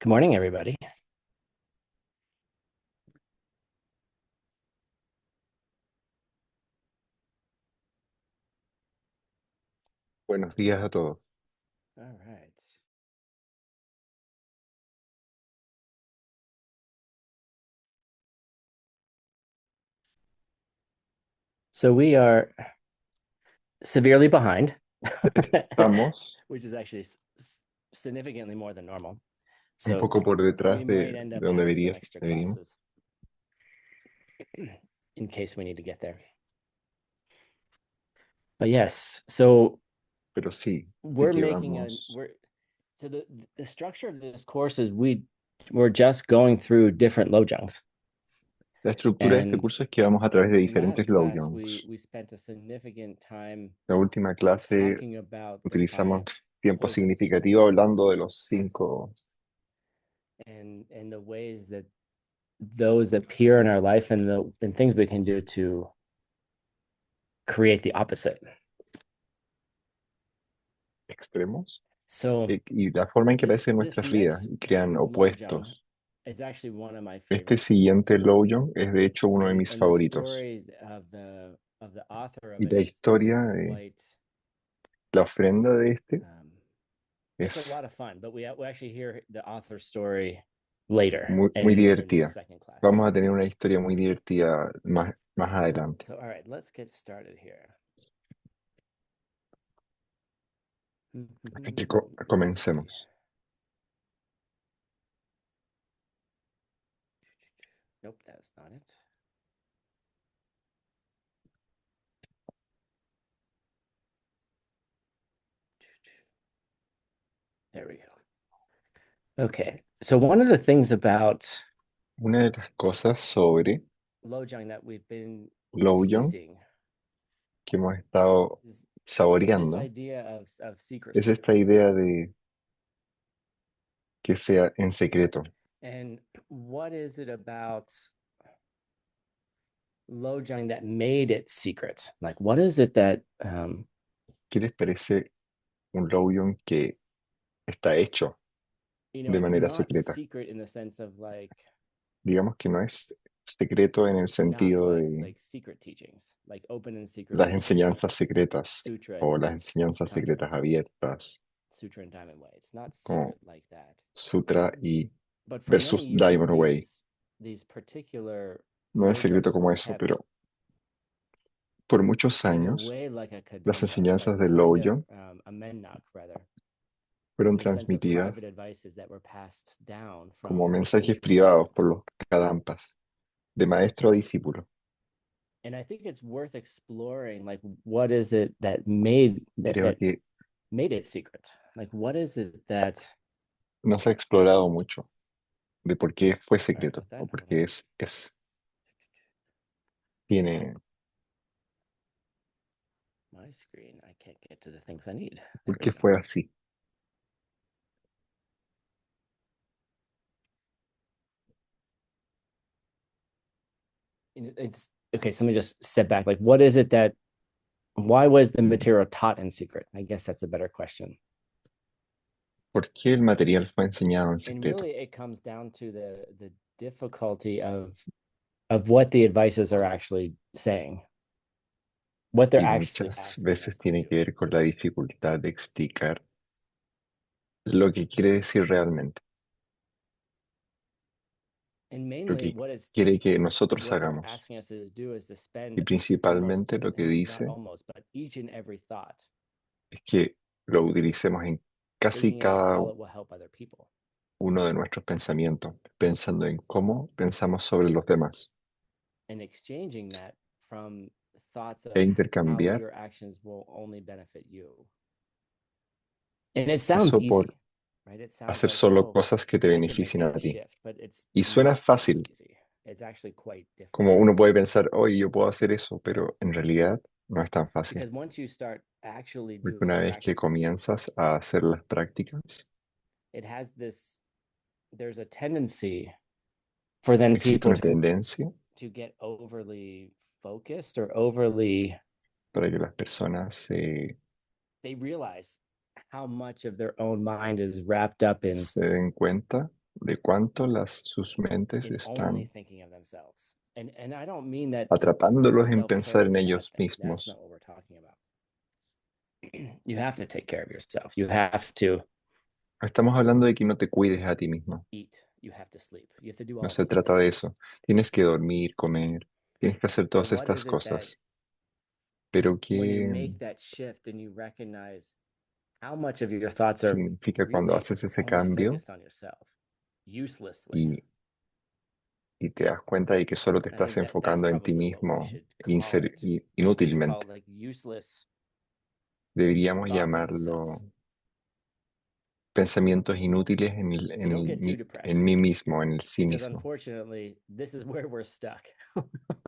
Good morning, everybody. Buenos días a todos. All right. So we are severely behind, Estamos which is actually significantly more than normal. un So poco por we detrás might end de up donde having some extra deberíamos, classes in case we need to get there. But yes, so pero sí, sí we're que making a vamos. we're so the structure of this course is we're just going through different Lojungs. La estructura de este And curso es que vamos a través de last diferentes class Lowjongs. we spent a significant time La última clase talking about the utilizamos five tiempo poisons significativo hablando de los cinco and the ways that those appear in our life and the and things we can do to create the opposite. extremos So y la forma en que this aparecen en this nuestras vidas next y crean lojong opuestos. is actually one of my Este favorites, siguiente Lowjong es de hecho uno de mis and the favoritos. story of the author of Y it la is historia de quite la ofrenda de este um, it's a es lot of fun. But we actually hear the author's story later muy in this divertida. second class. Vamos a tener una historia muy divertida más adelante. So all right, let's get started here. Así que comencemos. Nope, that's not it. There we go. Okay. So one of the things about Una de las cosas sobre Lojong that we've been Lowyon teasing que hemos estado is this saboreando idea of es secrecy. esta idea de que sea en secreto. And what is it about Lojong that made it secret? Like, what is it that, ¿Qué les parece un Lowyon que está hecho de it's manera not secreta? secret in the sense of like, Digamos que no es secreto en el not sentido de like secret teachings, like open and secret las teachings, like enseñanzas secretas Sutra o las and enseñanzas Tantra, secretas abiertas, Sutra and Diamond Way. It's not como secret like that. Sutra y But for many versus years, Diamond Way. these particular No es secreto Lojongs were como eso, kept pero por muchos in a años way like a las Kadampa, enseñanzas like de kind of Loyon a Mennak rather, fueron in the sense of transmitidas private advices that were passed down como from mensajes teacher to privados student. por los Kadampas, de maestro a discípulo. And I think it's worth exploring, like what is it that made Creo que made it secret? Like what is it that? no se ha explorado mucho de por qué fue Sorry secreto about that. o por Hold qué on. tiene, My screen. I can't get to the things I need. There por we qué go. fue así. It's okay. So let me just step back. Like, what is it that? Why was the material taught in secret? I guess that's a better question. ¿Por qué el material fue enseñado en And secreto? really, it comes down to the difficulty of what the advices are actually saying, what they're Y actually muchas asking veces us to tiene do. que ver con la dificultad de explicar lo que quiere decir realmente, And lo mainly, que quiere que nosotros what they're hagamos. asking us to do is to Y spend almost, principalmente lo que not dice almost, but each and every thought es que lo utilicemos en casi thinking about cada how it will help other people uno de nuestros pensamientos, pensando en cómo pensamos sobre los demás and exchanging that from thoughts e of how intercambiar your actions will only benefit you. And it sounds eso por easy, right? It sounds hacer like, solo oh, cosas que te I can make beneficien that a ti. shift, but it's Y suena not that fácil, easy. It's actually quite como difficult. uno puede pensar, oye, yo puedo hacer eso, pero en realidad no es tan fácil. Because once you start actually Porque doing una the vez que practices, comienzas a hacer las prácticas, it has this, there's a tendency for then existe people una tendencia to get overly focused or overly, para que las personas they realize how much of their own mind is wrapped up in se den cuenta de cuánto sus mentes in only están thinking of themselves. And I don't mean that atrapándolos en self-care pensar is en a bad ellos thing. That's mismos. not what we're talking about. You have to take care of yourself. You have to Estamos hablando de que no te cuides a ti mismo. eat. You have to sleep. You have to do No all se those trata de things. eso. Tienes que dormir, comer, tienes que hacer But todas what estas is it that cosas. Pero, when you ¿qué make that shift and you recognize how much of your thoughts are significa cuando really haces ese only cambio focused on yourself uselessly? y, y te das cuenta de que solo te I estás think that that's enfocando en ti probably what we mismo should call it. We should call inútilmente? it like useless Deberíamos thoughts of the self. llamarlo pensamientos inútiles So don't get too en depressed mí mismo, en el sí because mismo. unfortunately, this is where we're stuck.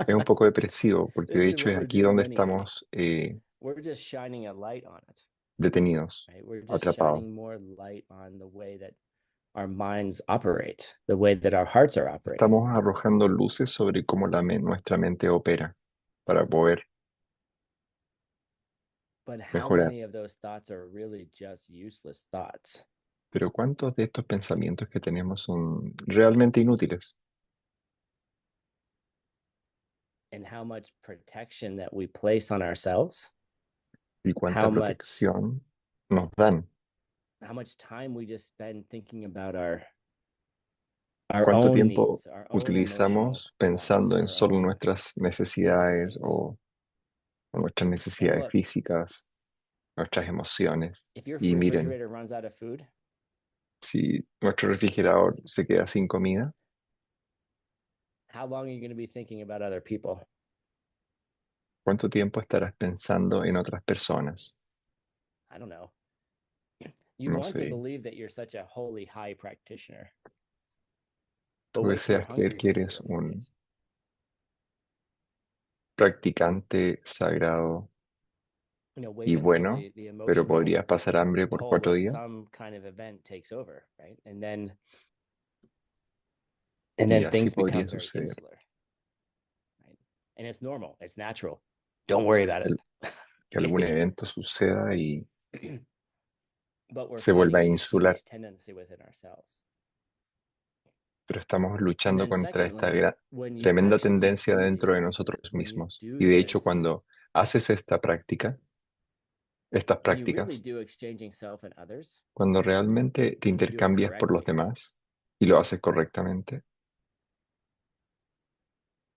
Es un poco depresivo porque This de is hecho what es we're aquí doing donde anyway. estamos We're just shining a light on it, detenidos, right? We're just atrapados. shining more light on the way that our minds operate, the way that our hearts are operating. Estamos arrojando luces sobre cómo nuestra mente opera para poder But how mejorar. many of those thoughts are really just useless thoughts? Pero ¿cuántos de estos pensamientos que tenemos son realmente inútiles? And how much protection that we place on ourselves? ¿Y cuánta How much protección nos dan? how much time we just spend thinking about our ¿Cuánto own tiempo needs, our own emotional utilizamos wants, pensando en our solo own nuestras physical necesidades needs? o nuestras And necesidades look, físicas, nuestras emociones? if your Y miren, refrigerator runs out of food, si nuestro refrigerador se queda sin comida, how long are you going to be thinking about other people? ¿cuánto tiempo estarás pensando en otras personas? I don't know. You No want to sé, believe that you're such a holy high practitioner, but tú wait till you're deseas creer hungry que for eres 4 days. un practicante sagrado Wait y until bueno, the pero emotional podrías pasar hambre por toll cuatro of días some kind of event takes over, right? And y then así things podría become very suceder. insular, right? And it's normal, it's natural. Don't worry about El- que algún it. evento suceda y But we're se vuelva fighting this insular, foolish tendency within ourselves. pero estamos And luchando then contra esta secondly, when you tremenda actually tendencia do these dentro de practices, nosotros when you mismos. Y do de hecho, this, cuando haces estas when you really prácticas, do exchanging self and others, cuando realmente te and you do it intercambias por los correctly, demás y lo haces correctamente,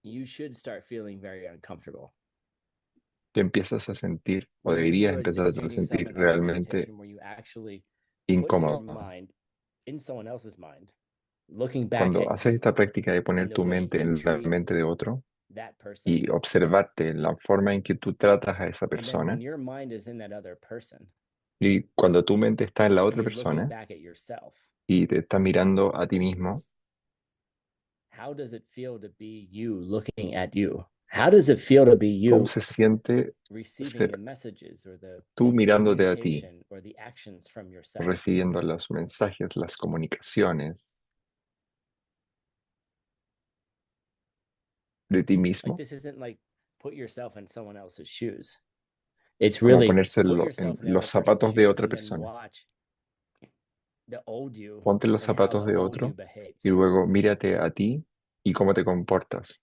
you should start feeling very uncomfortable. te empiezas a sentir o When you deberías do a empezar a exchanging self sentir and other realmente meditation where you actually put your incómodo. mind in someone else's mind, looking back Cuando at haces you esta práctica de poner and the tu way mente you en la treat mente de otro that person, y observarte la forma en que tú tratas a esa and then when persona, your mind is in that other person y cuando tu mente está en la and otra you're looking persona back at yourself, y te está mirando a ti mismo, how does it feel to be you looking at you? How does it feel to be ¿cómo you se siente receiving the ser messages or the tú mirándote a ti, communication or the actions from yourself? recibiendo los mensajes, las comunicaciones de ti Like, mismo? this isn't like put yourself in someone else's shoes. It's Como really ponerse put en yourself in the los other person's zapatos de shoes otra and then persona. watch the old you Ponte los and how zapatos the de old you otro y behaves. luego mírate a ti y cómo te comportas.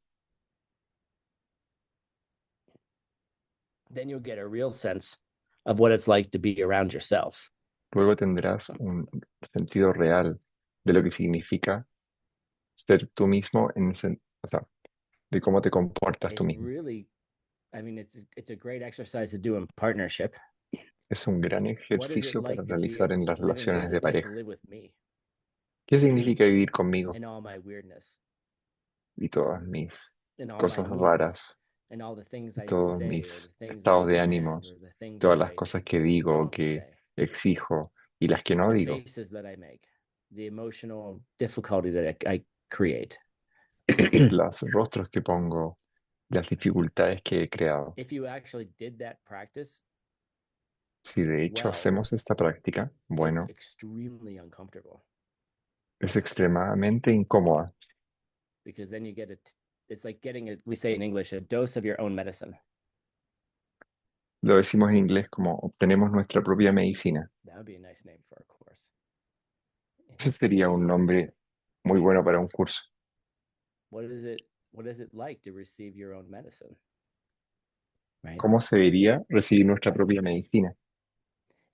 Then you'll get a real sense of what it's like to be around yourself. Luego tendrás un sentido real de lo que significa ser tú mismo, o sea, de cómo te And comportas tú it's mismo. really, I mean, it's a great exercise to do in partnership. Es un gran What is it ejercicio para like to be realizar en las living? What relaciones is de it like to pareja. live with me ¿Qué significa vivir conmigo and all my weirdness y todas mis and all my cosas needs raras and all the things y I todos say or mis the things that I estados de demand ánimos, or the things todas that las I cosas que digo o don't que say, exijo y las que no the digo, faces that I make, the emotional difficulty that I create? los rostros que pongo, las dificultades que he creado? If you actually did that practice Si de hecho well, hacemos esta práctica, it's bueno, extremely uncomfortable es extremadamente incómoda. because then you get it. It's like getting we say in English, a dose of your own medicine. Lo decimos en inglés como obtenemos nuestra propia medicina. That would be a nice name for our course. Ese sería un nombre muy bueno para un curso. What is it like to receive your own medicine, right? ¿Cómo se debería recibir nuestra propia medicina?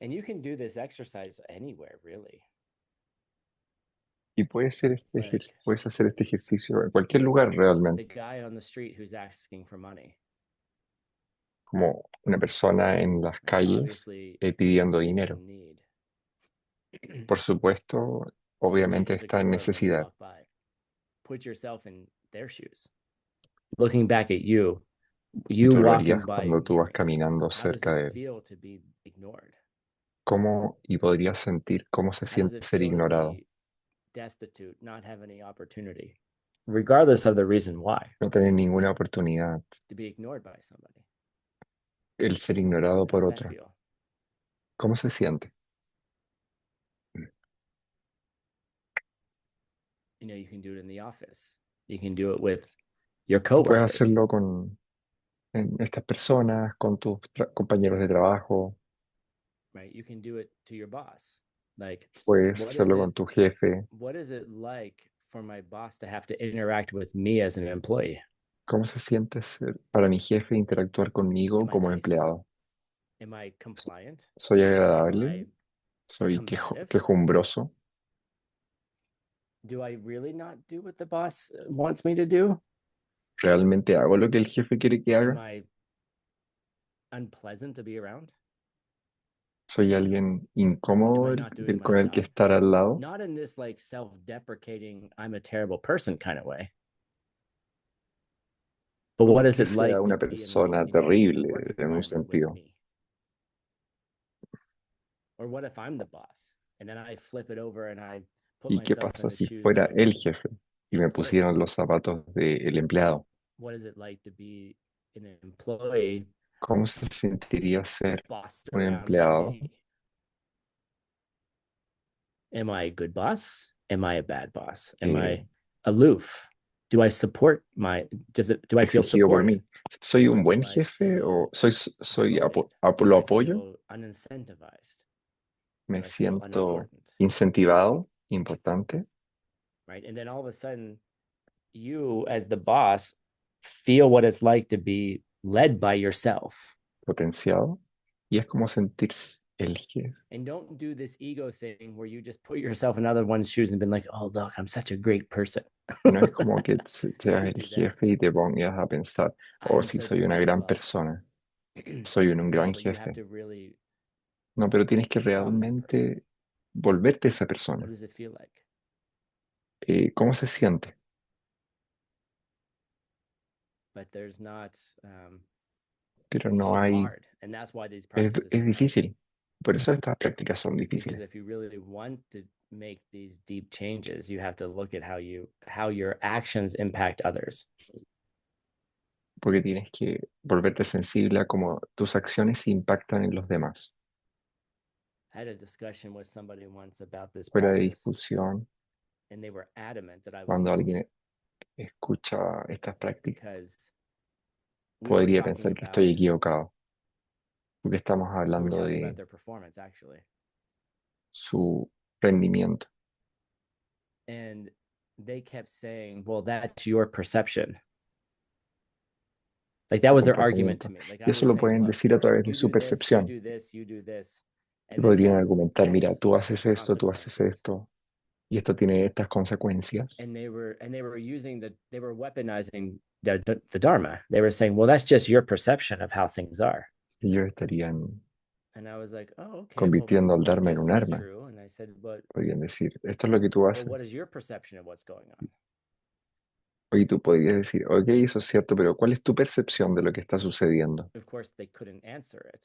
And you can do this exercise anywhere, really. Y Like puedes hacer este ejercicio en cualquier lugar the realmente, guy on the street who's asking for money, como una persona en las right? calles Obviously, pidiendo is dinero. in need. Por supuesto, Look at obviamente your está en Sequoia when you necesidad. walk by. Put yourself in their shoes. Looking back at you, Y you tú lo harías walking by cuando tú near vas him. caminando How does cerca it de él. feel to be ignored? ¿Cómo, y podrías sentir cómo se How does siente it ser feel to ignorado? be destitute, not have any opportunity, regardless of the reason why, No tener ninguna oportunidad, to be ignored by somebody? el ser ignorado How por does that otro. feel? ¿Cómo se siente? You can do it in the office. You can do it with your Y puedes coworkers, hacerlo con estas personas, con tus compañeros de trabajo, right? You can do it to your boss. Like, puedes what is hacerlo con it? tu jefe. What is it like for my boss to have to interact with me as an employee? ¿Cómo se siente ser para mi jefe interactuar conmigo Am I como nice? empleado? Am I compliant? ¿Soy Am agradable? I ¿Soy combative? quejumbroso? Do I really not do what the boss wants me to do? ¿Realmente hago lo que el jefe quiere que Am haga? I unpleasant to be around? ¿Soy alguien Am incómodo I not doing my con el que job? estar al lado? Not in this like self-deprecating, I'm a terrible person kind of way. But No what es is que it sea like to una be persona in a terrible work en un environment with sentido. me? Or what if I'm the boss and then I flip it over and I put ¿Y qué myself in pasa the si shoes fuera of el jefe y the me employee? pusieran los zapatos del empleado? What is it like to be an employee ¿Cómo se sentiría ser bossed un around by empleado? me? Am I a good boss? Am I a bad boss? Am eh, I aloof? Do I support my, do I feel exigido por supported? mí? ¿Soy Or un buen do I jefe o feel demoted? lo Do I apoyo? feel unincentivized? ¿Me Do I feel siento unimportant? incentivado? ¿Importante? Right. And then all of a sudden, you as the boss feel what it's like to be led by yourself. ¿Potenciado? Y es como sentirse el jefe. And don't do this ego thing where you just put yourself in other one's shoes and been like, oh, look, I'm such a great person. No es como que seas Don't el do that. jefe y te pongas a pensar, oh, I'm sí, such soy a una great gran love. persona, soy un No, gran but you have jefe. to really No, pero tienes que become that person. realmente volverte esa What persona. does it feel like? ¿Cómo se siente? But there's not, Pero no it's hay, hard. And that's why these practices es are hard. difícil. Por eso estas prácticas son Because difíciles. if you really want to make these deep changes, you have to look at how your actions impact others. Porque tienes que volverte sensible a cómo tus acciones impactan en los demás. I had a discussion with somebody once about this Fuera de practice, discusión, and they were adamant that I was cuando wrong alguien escucha estas prácticas, because we were podría talking pensar que estoy about equivocado, porque estamos we were hablando talking about de their performance actually. su rendimiento. And they kept saying, well, that's your perception. Like that was their argument Comportamiento. to me. Like Y I eso was lo saying, pueden look, decir a través de you su do this, you percepción. do this, you do this, Y and this podrían has argumentar, mira, X tú haces esto, tú haces consequences. esto, y esto tiene estas consecuencias. And they were using they were weaponizing the Dharma. They were saying, well, that's just your perception of how things are. Y ellos estarían And I was like, oh, okay, well, convirtiendo al I Dharma en guess un that's arma. true. And I said, Podrían decir, esto es lo que tú but haces. what is your perception of what's going on? Oye, tú podrías decir, ok, eso es cierto, pero ¿cuál es tu percepción de lo que está sucediendo? Of course, they couldn't answer it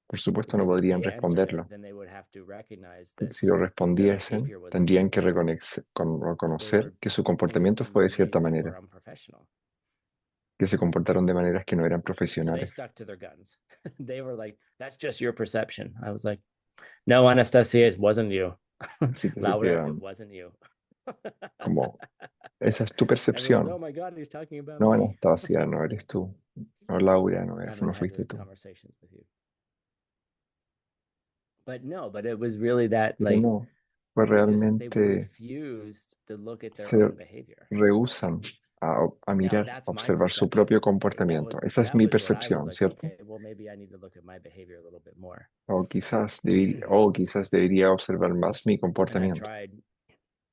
Por supuesto, no because if podrían they answered it, responderlo. then they would have to recognize Porque that si lo their respondiesen, behavior was a tendrían que certain way, that reconocer que su comportamiento in fue de ways cierta that were manera, unprofessional. que se comportaron de maneras que no eran So they profesionales. stuck to their guns. They were like, that's just your perception. I was like, no, Anastasia, it wasn't you. Así que se Laura, it quedan wasn't you. como, esa es tu Everyone's, oh percepción. my God, he's talking about No, me. Anastasia, no eres tú. No, Laura, no, I haven't no had fuiste those tú. conversations with you. But no, but it was really that Pero like no, pues they realmente refused to look at their se own behavior. rehúsan a Now, mirar, that's a my observar su perception. propio comportamiento. Esa es That mi was where I was percepción, like, ¿cierto? okay, well, maybe I need to look at my behavior a little bit more. O quizás debería observar más mi And I've comportamiento tried,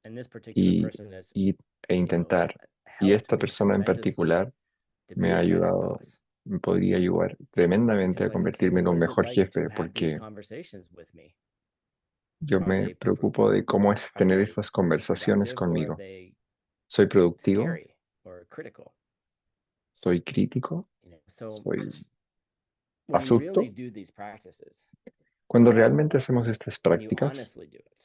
and this particular y, person has, e you know, intentar. Y helped esta me persona en tremendously particular to me be ha a better ayudado, boss. me podría ayudar tremendamente Because a like, okay, convertirme well, en un what is it mejor like to jefe, have these porque conversations with me? yo Are me they preocupo de cómo es are tener they estas conversaciones productive or are conmigo. they ¿Soy productivo? scary or critical? ¿Soy crítico? You know, so ¿Soy when you really asusto? do these practices Cuando realmente hacemos estas and you prácticas honestly do it,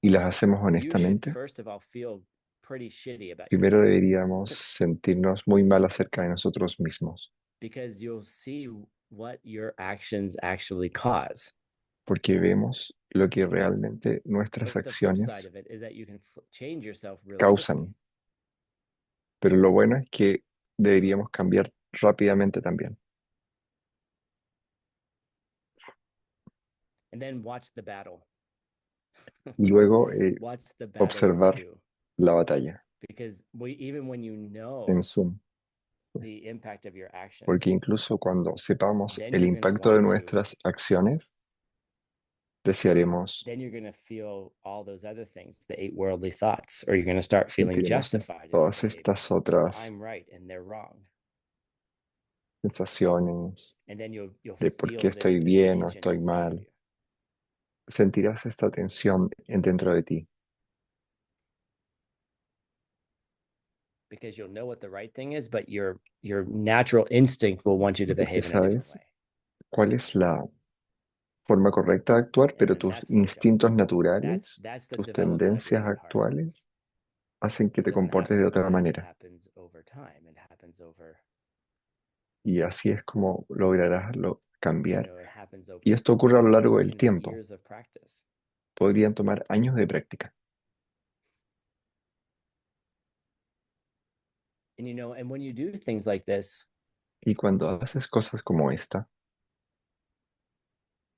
y las hacemos you should honestamente, first of all feel pretty shitty about primero yourself deberíamos sentirnos muy mal acerca de nosotros mismos, because you'll see what your actions actually cause. porque vemos lo que realmente nuestras But the flip side acciones of it is that you can change yourself really quickly. causan. Pero lo bueno es que deberíamos cambiar rápidamente también. And then watch the battle. Y luego Watch the battle observar ensue. la batalla Because even when you know en Zoom, the impact of your porque actions, incluso cuando sepamos then el you're going to impacto de want to, nuestras acciones, desearemos, then you're going to feel all those other things, the eight worldly thoughts, or you're going to start feeling sentiremos justified in your todas behavior. estas otras I'm right and they're wrong. sensaciones And then you'll de por qué feel estoy this bien o tension estoy inside of mal. you. Sentirás esta tensión dentro de ti, Because you'll know what the right thing is, but your natural instinct will want you to porque behave in a different sabes way. cuál es la forma correcta de actuar, And pero then tus that's the goal. instintos naturales, That's the tus development of your tendencias good heart. actuales, hacen que It te doesn't comportes happen de otra overnight. It manera. happens over time. It happens over, Y así es como lograrás cambiar. it happens Y over esto ocurre a lo largo del even tiempo. years of practice. Podrían tomar años de práctica. And when you do things like this, Y cuando haces cosas como esta,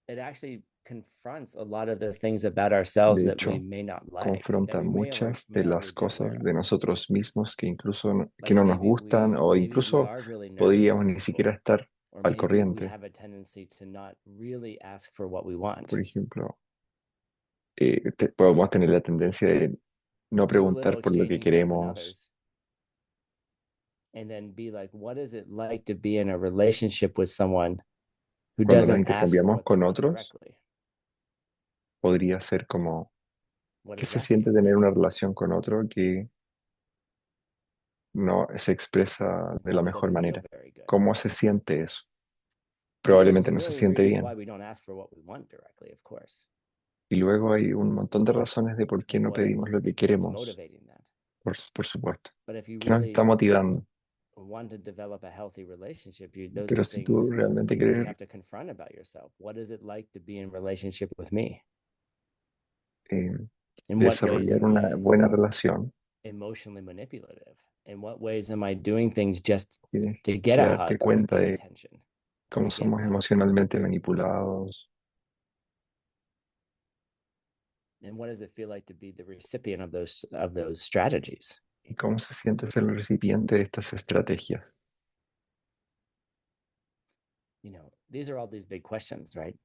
it actually confronts a lot of the things about ourselves de that we hecho, may not like, that confronta we muchas de may las already be aware cosas de of. nosotros mismos que incluso que Like no nos gustan o maybe we incluso are really nervous podríamos with ni siquiera people, estar or al maybe we corriente. have a tendency to not really ask for what we want. Por ejemplo, podemos tener la tendencia de no Do a little preguntar por lo que exchanging self and queremos, others, and then be like, what is it like to be in a relationship with someone who cuando nos doesn't ask for intercambiamos what they con want otros. directly? Podría ser como, What ¿qué does se that feel siente tener like? una relación con otro que no se expresa de la Probably mejor doesn't feel manera? very good. ¿Cómo se siente eso? And then there's Probablemente a no se million siente reasons why bien. we don't ask for what we want directly, of course. Y luego hay un montón de razones de por qué Like no pedimos lo que what's queremos, motivating that? por supuesto. But if you ¿Qué nos está really motivando? want to develop a healthy relationship, those are Pero si tú things realmente you quieres have to confront about yourself. What is it like to be in relationship with me? eh, In what ways desarrollar am una I buena relación, emotionally manipulative? In what ways am I doing things just tienes to get que a darte hug or to cuenta get de attention or cómo to get somos love? emocionalmente manipulados And what does it feel like to be the recipient of those strategies? y cómo se siente ser el recipiente de estas estrategias. These are all these big questions, right?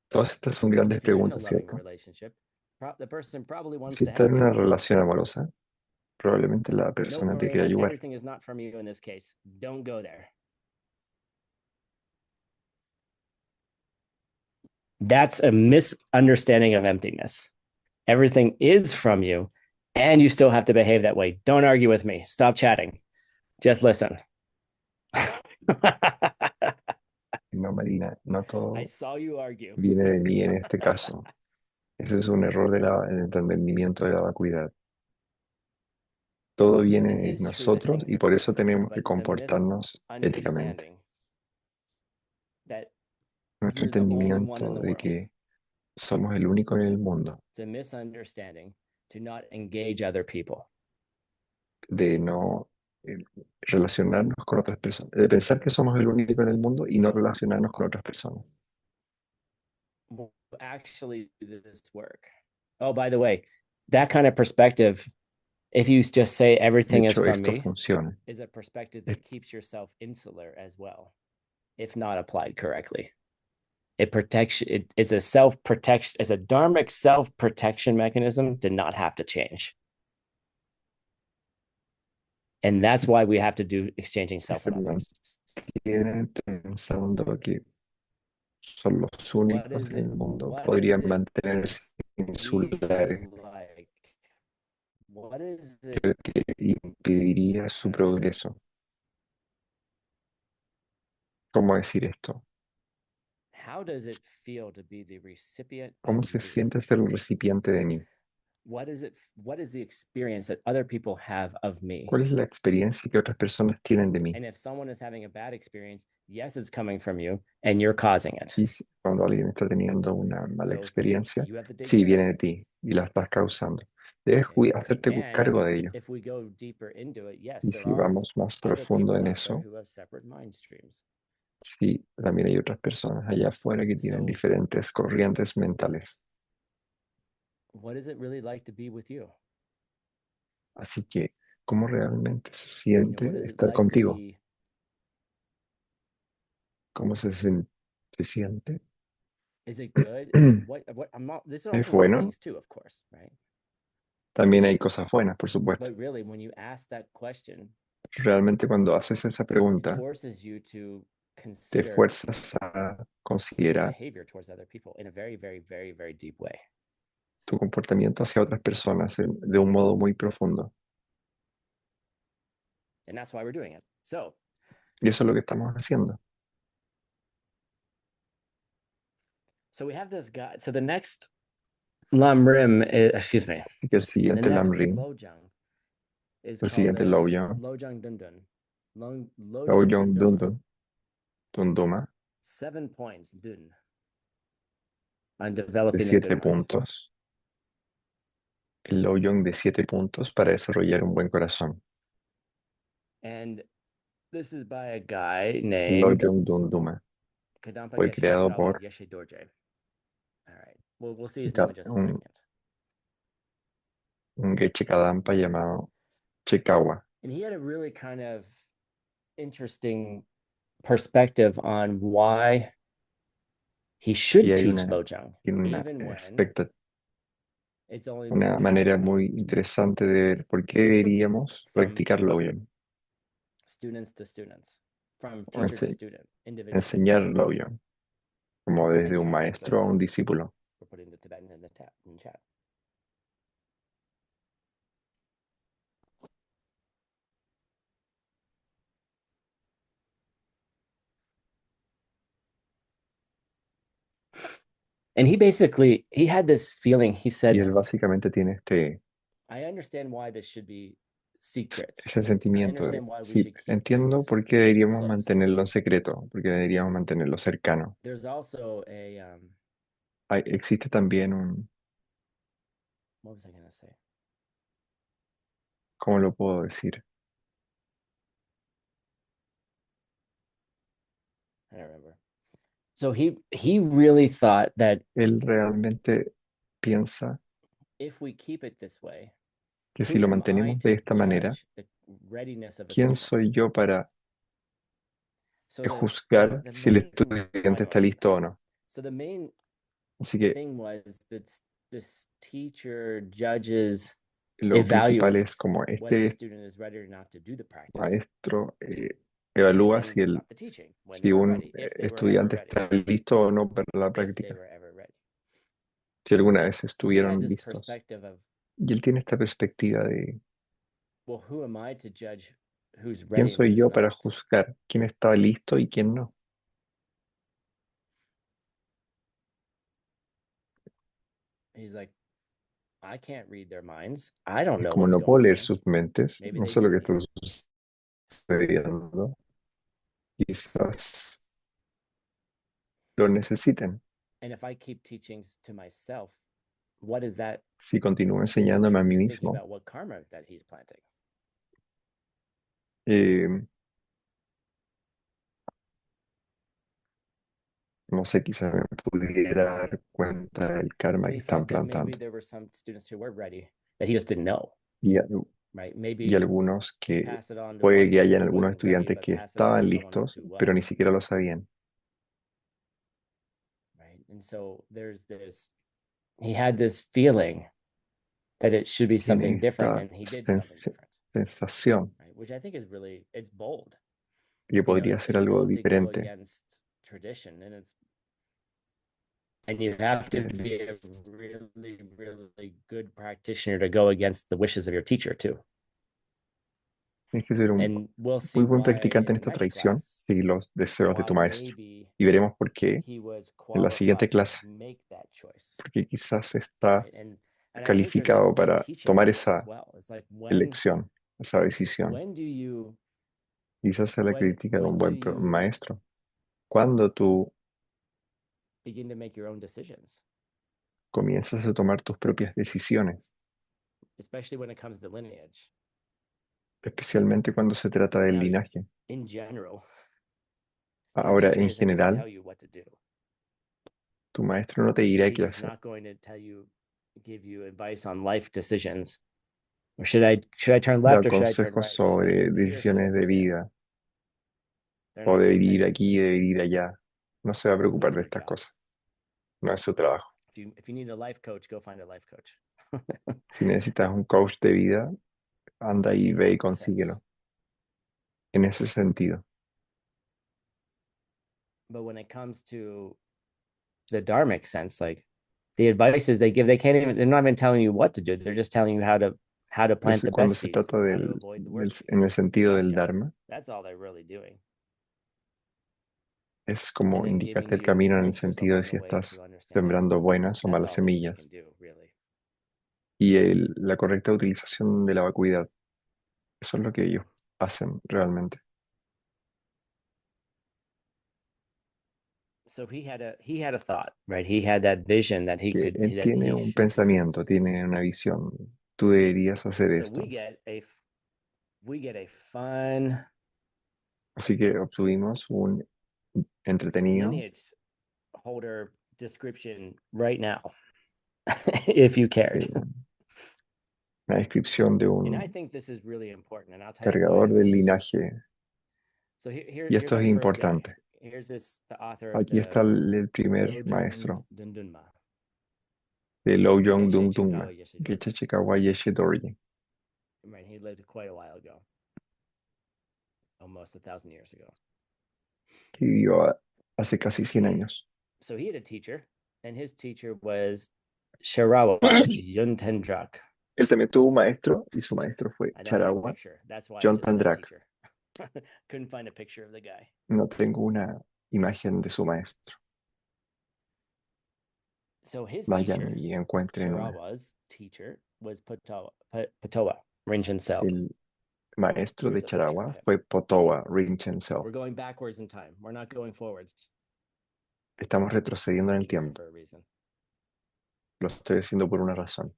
Todas estas son And grandes if you're in a preguntas, loving ¿cierto? relationship, the person probably wants Si to estás help en you. una relación amorosa, probablemente la Nope, persona te quiere Miranda, ayudar. everything is not from you in this case. Don't go there. That's a misunderstanding of emptiness. Everything is from you, and you still have to behave that way. Don't argue with me. Stop chatting. Just listen. No, Marina, no I todo saw you argue. viene de mí en este caso. Ese es un error del entendimiento de la vacuidad. Todo viene It de is true that nosotros things y are por eso different, tenemos but que it's a comportarnos éticamente. misunderstanding that Nuestro you're the only one in entendimiento the de world. que somos el único en el mundo, It's a misunderstanding to not engage other people. de no relacionarnos con otras personas, de pensar que somos el único en el mundo y no relacionarnos con otras personas. Actually do this work. Oh, by the way, that kind of perspective, if you just say De everything is hecho, from esto me, funciona. is a perspective Es- that keeps yourself insular as well, if not applied correctly. It protects it is a self-protection, it's a dharmic self-protection mechanism to not have to change. And that's sí, why we have to do exchanging que self se and others. mantienen pensando que son los únicos en el mundo, What is podrían it mantenerse insulares, feel like? What is it lo que impediría su as a progreso. ¿Cómo decir esto? how does it feel to be the recipient ¿Cómo of se me? siente ser el recipiente de mí? What is the experience that other people have of me? ¿Cuál es la experiencia que otras personas tienen de mí? And if someone is having a bad experience, yes, it's coming from you and you're causing it. Y cuando alguien está teniendo una mala So experiencia, you have to take sí, care of viene de it. ti y la estás causando. Debes Okay. hacerte And cargo de ello. if we go deeper into it, yes, Y there si are vamos más other profundo people en out there eso, who have separate mind streams. sí, también hay otras personas allá afuera que tienen So diferentes corrientes mentales. what is it really like to be with you? Así que, ¿cómo realmente se What siente is it estar like to contigo? be ¿Cómo se siente? is it good? Is it what I'm not this is ¿Es also good bueno? things too, of course, right? También hay cosas buenas, por supuesto. But really when you ask that question, Realmente cuando haces esa it pregunta, forces you to te consider fuerzas a your considerar behavior towards other people in a very, very, very, very deep way. tu comportamiento hacia otras personas de un modo muy profundo. And that's why we're doing it. Y eso es lo que estamos haciendo. So we have this guy. So the next Lam Rim, excuse me, Y que el the siguiente next Lamrim, Lojang is el called siguiente the Lojong, Lojang Dundun. Lojang Lojong Dunduma. Dundun, Dunduma, 7 points, Dun, on de developing a good siete heart. puntos. El Lojong de 7 puntos para desarrollar un buen corazón. And this is by a guy named Lojong Dunduma Kadampa fue Geshe creado Shingalpa por Yeshe Dorje. All right. Well, we'll see his name in just a un, second. un Geshe Kadampa llamado Chekawa. And he had a really kind of interesting perspective on why he Y should hay teach Lojong, tiene even when it's only been una passed manera muy interesante de ver por qué deberíamos from practicar Lojong students to students, from o teacher to student, individually. enseñar Lojong, como Thank desde you un for maestro a un translating, discípulo. for putting the Tibetan in the chat. And he had this feeling. He Y said, él básicamente tiene I understand why this should be secret. ese I sentimiento de, understand why we sí, should keep entiendo this por qué deberíamos close. mantenerlo en secreto, porque deberíamos mantenerlo cercano. There's also a Existe también what was I gonna say? ¿cómo lo puedo decir? I don't remember. So he really thought that Él realmente piensa if we keep it this way, que si who lo am I mantenemos de to esta manera, judge the readiness of a ¿quién student? soy yo para So juzgar the si el main estudiante está listo o no? so the main Así que thing was that this teacher judges lo principal es evaluates como whether a este student is ready or not to do the practice, maestro and evalúa then got the teaching when they si were un ready, if they were ever estudiante ready, está listo o no para la if they práctica, were ever ready. si alguna vez And he had estuvieron this listos. perspective of, Y él tiene esta perspectiva de well, who am I to judge who's quién ready and soy who's yo para not? juzgar quién está listo y quién no. He's like, I can't read their minds. I don't Es know como what's no puedo going leer on. sus mentes, Maybe no they sé lo do que need está it. sucediendo, quizás lo necesiten. And if I keep teachings to myself, what is that Si continúo doing? enseñándome a And mí he's thinking mismo, about what karma that he's planting. eh, no sé, quizás me pudiera dar cuenta del karma And que he están felt that maybe plantando. there were some students who were ready that he just didn't know, Y, right? y Maybe algunos he que passed it on to puede one que student hayan who algunos wasn't ready, estudiantes but que passed it on to estaban someone else listos, who pero ni was, siquiera lo sabían. right? And so there's this, he had this feeling that it should be something Tiene different, esta and he did something different, sensación right? Which I think is really, it's bold. que You know, podría ser it's algo bold to go diferente. against tradition, and you have to be a Es, really, really good practitioner to go against the wishes of your teacher too. tienes que ser un And we'll muy see buen why practicante in en the esta next tradición, class, seguir los deseos de tu why maestro. maybe Y veremos por qué he was en la siguiente qualified to clase, make that choice, porque quizás está right? And I think there's a calificado good para teaching tomar moment as esa well. It's like elección, esa decisión. when do you Quizás sea la crítica de un when do buen you maestro. Cuando tú begin to make your own decisions, comienzas a tomar tus propias decisiones, especially when it comes to lineage? especialmente cuando se trata del Now, linaje. in general, your Ahora, teacher en isn't going to general, tell you what to do. tu maestro no te Your dirá qué teacher's hacer. not going to give you advice on life decisions. Or should I turn Da left or should I turn consejos right? sobre He or she decisiones doesn't de care. vida, They're o not de going to tell ir you aquí, these de things. ir allá. No se va a It's preocupar not de their estas job. cosas. No es su trabajo. If you need a life coach, go find a life coach. Si necesitas un coach de vida, anda y In ve y that sense. consíguelo. En ese sentido. But when it comes to the dharmic sense, like the advices they give, they're not even telling you what to do. They're just telling you how to plant Entonces, the cuando best se seeds trata and how to avoid the worst en el seeds. sentido del Samjaya. Dharma, That's all they're really doing. es And como then giving indicarte el you camino en el pointers sentido de along the si way to estás understand sembrando mindfulness. buenas o That's malas all they can semillas. do, really. Y la correcta utilización de la vacuidad. Eso es lo que ellos hacen realmente. So he had a thought, right? He had that vision that he Que could él that tiene he un should do pensamiento, this. tiene una visión. Tú deberías hacer So esto. we get a fun Así que obtuvimos un entretenido, lineage holder description right now, if you cared. eh, una descripción de And I un think this is really important, and I'll tell you why in cargador a del minute. linaje. So Y here's esto es our first guy. importante. Here's the author of Aquí está the el primer Lojong maestro Dundunma, de Lojong Geshe Dung Chikawa Dungma, Yeshidori. Geshe Chikawa Yeshe Dorje, Right, he lived quite a while ago, almost 1,000 years ago. que vivió hace casi 100 años. So he had a teacher, and his teacher was Sharawa Yuntendrak. Él también tuvo un maestro y su maestro fue I don't have a Charawa picture. That's why I John just said Tandrak. teacher. Couldn't find a picture of the guy. No tengo una imagen de su maestro. So his Vayan teacher, y encuentren una. Sharawa's teacher, was Patoa Rinchen Sel. El maestro de Here's a picture of Charawa him. fue Potowa Rinchen Sel. We're going backwards in time. We're not going forwards. Estamos retrocediendo en el Doing it tiempo. for a reason. Lo estoy haciendo por una razón.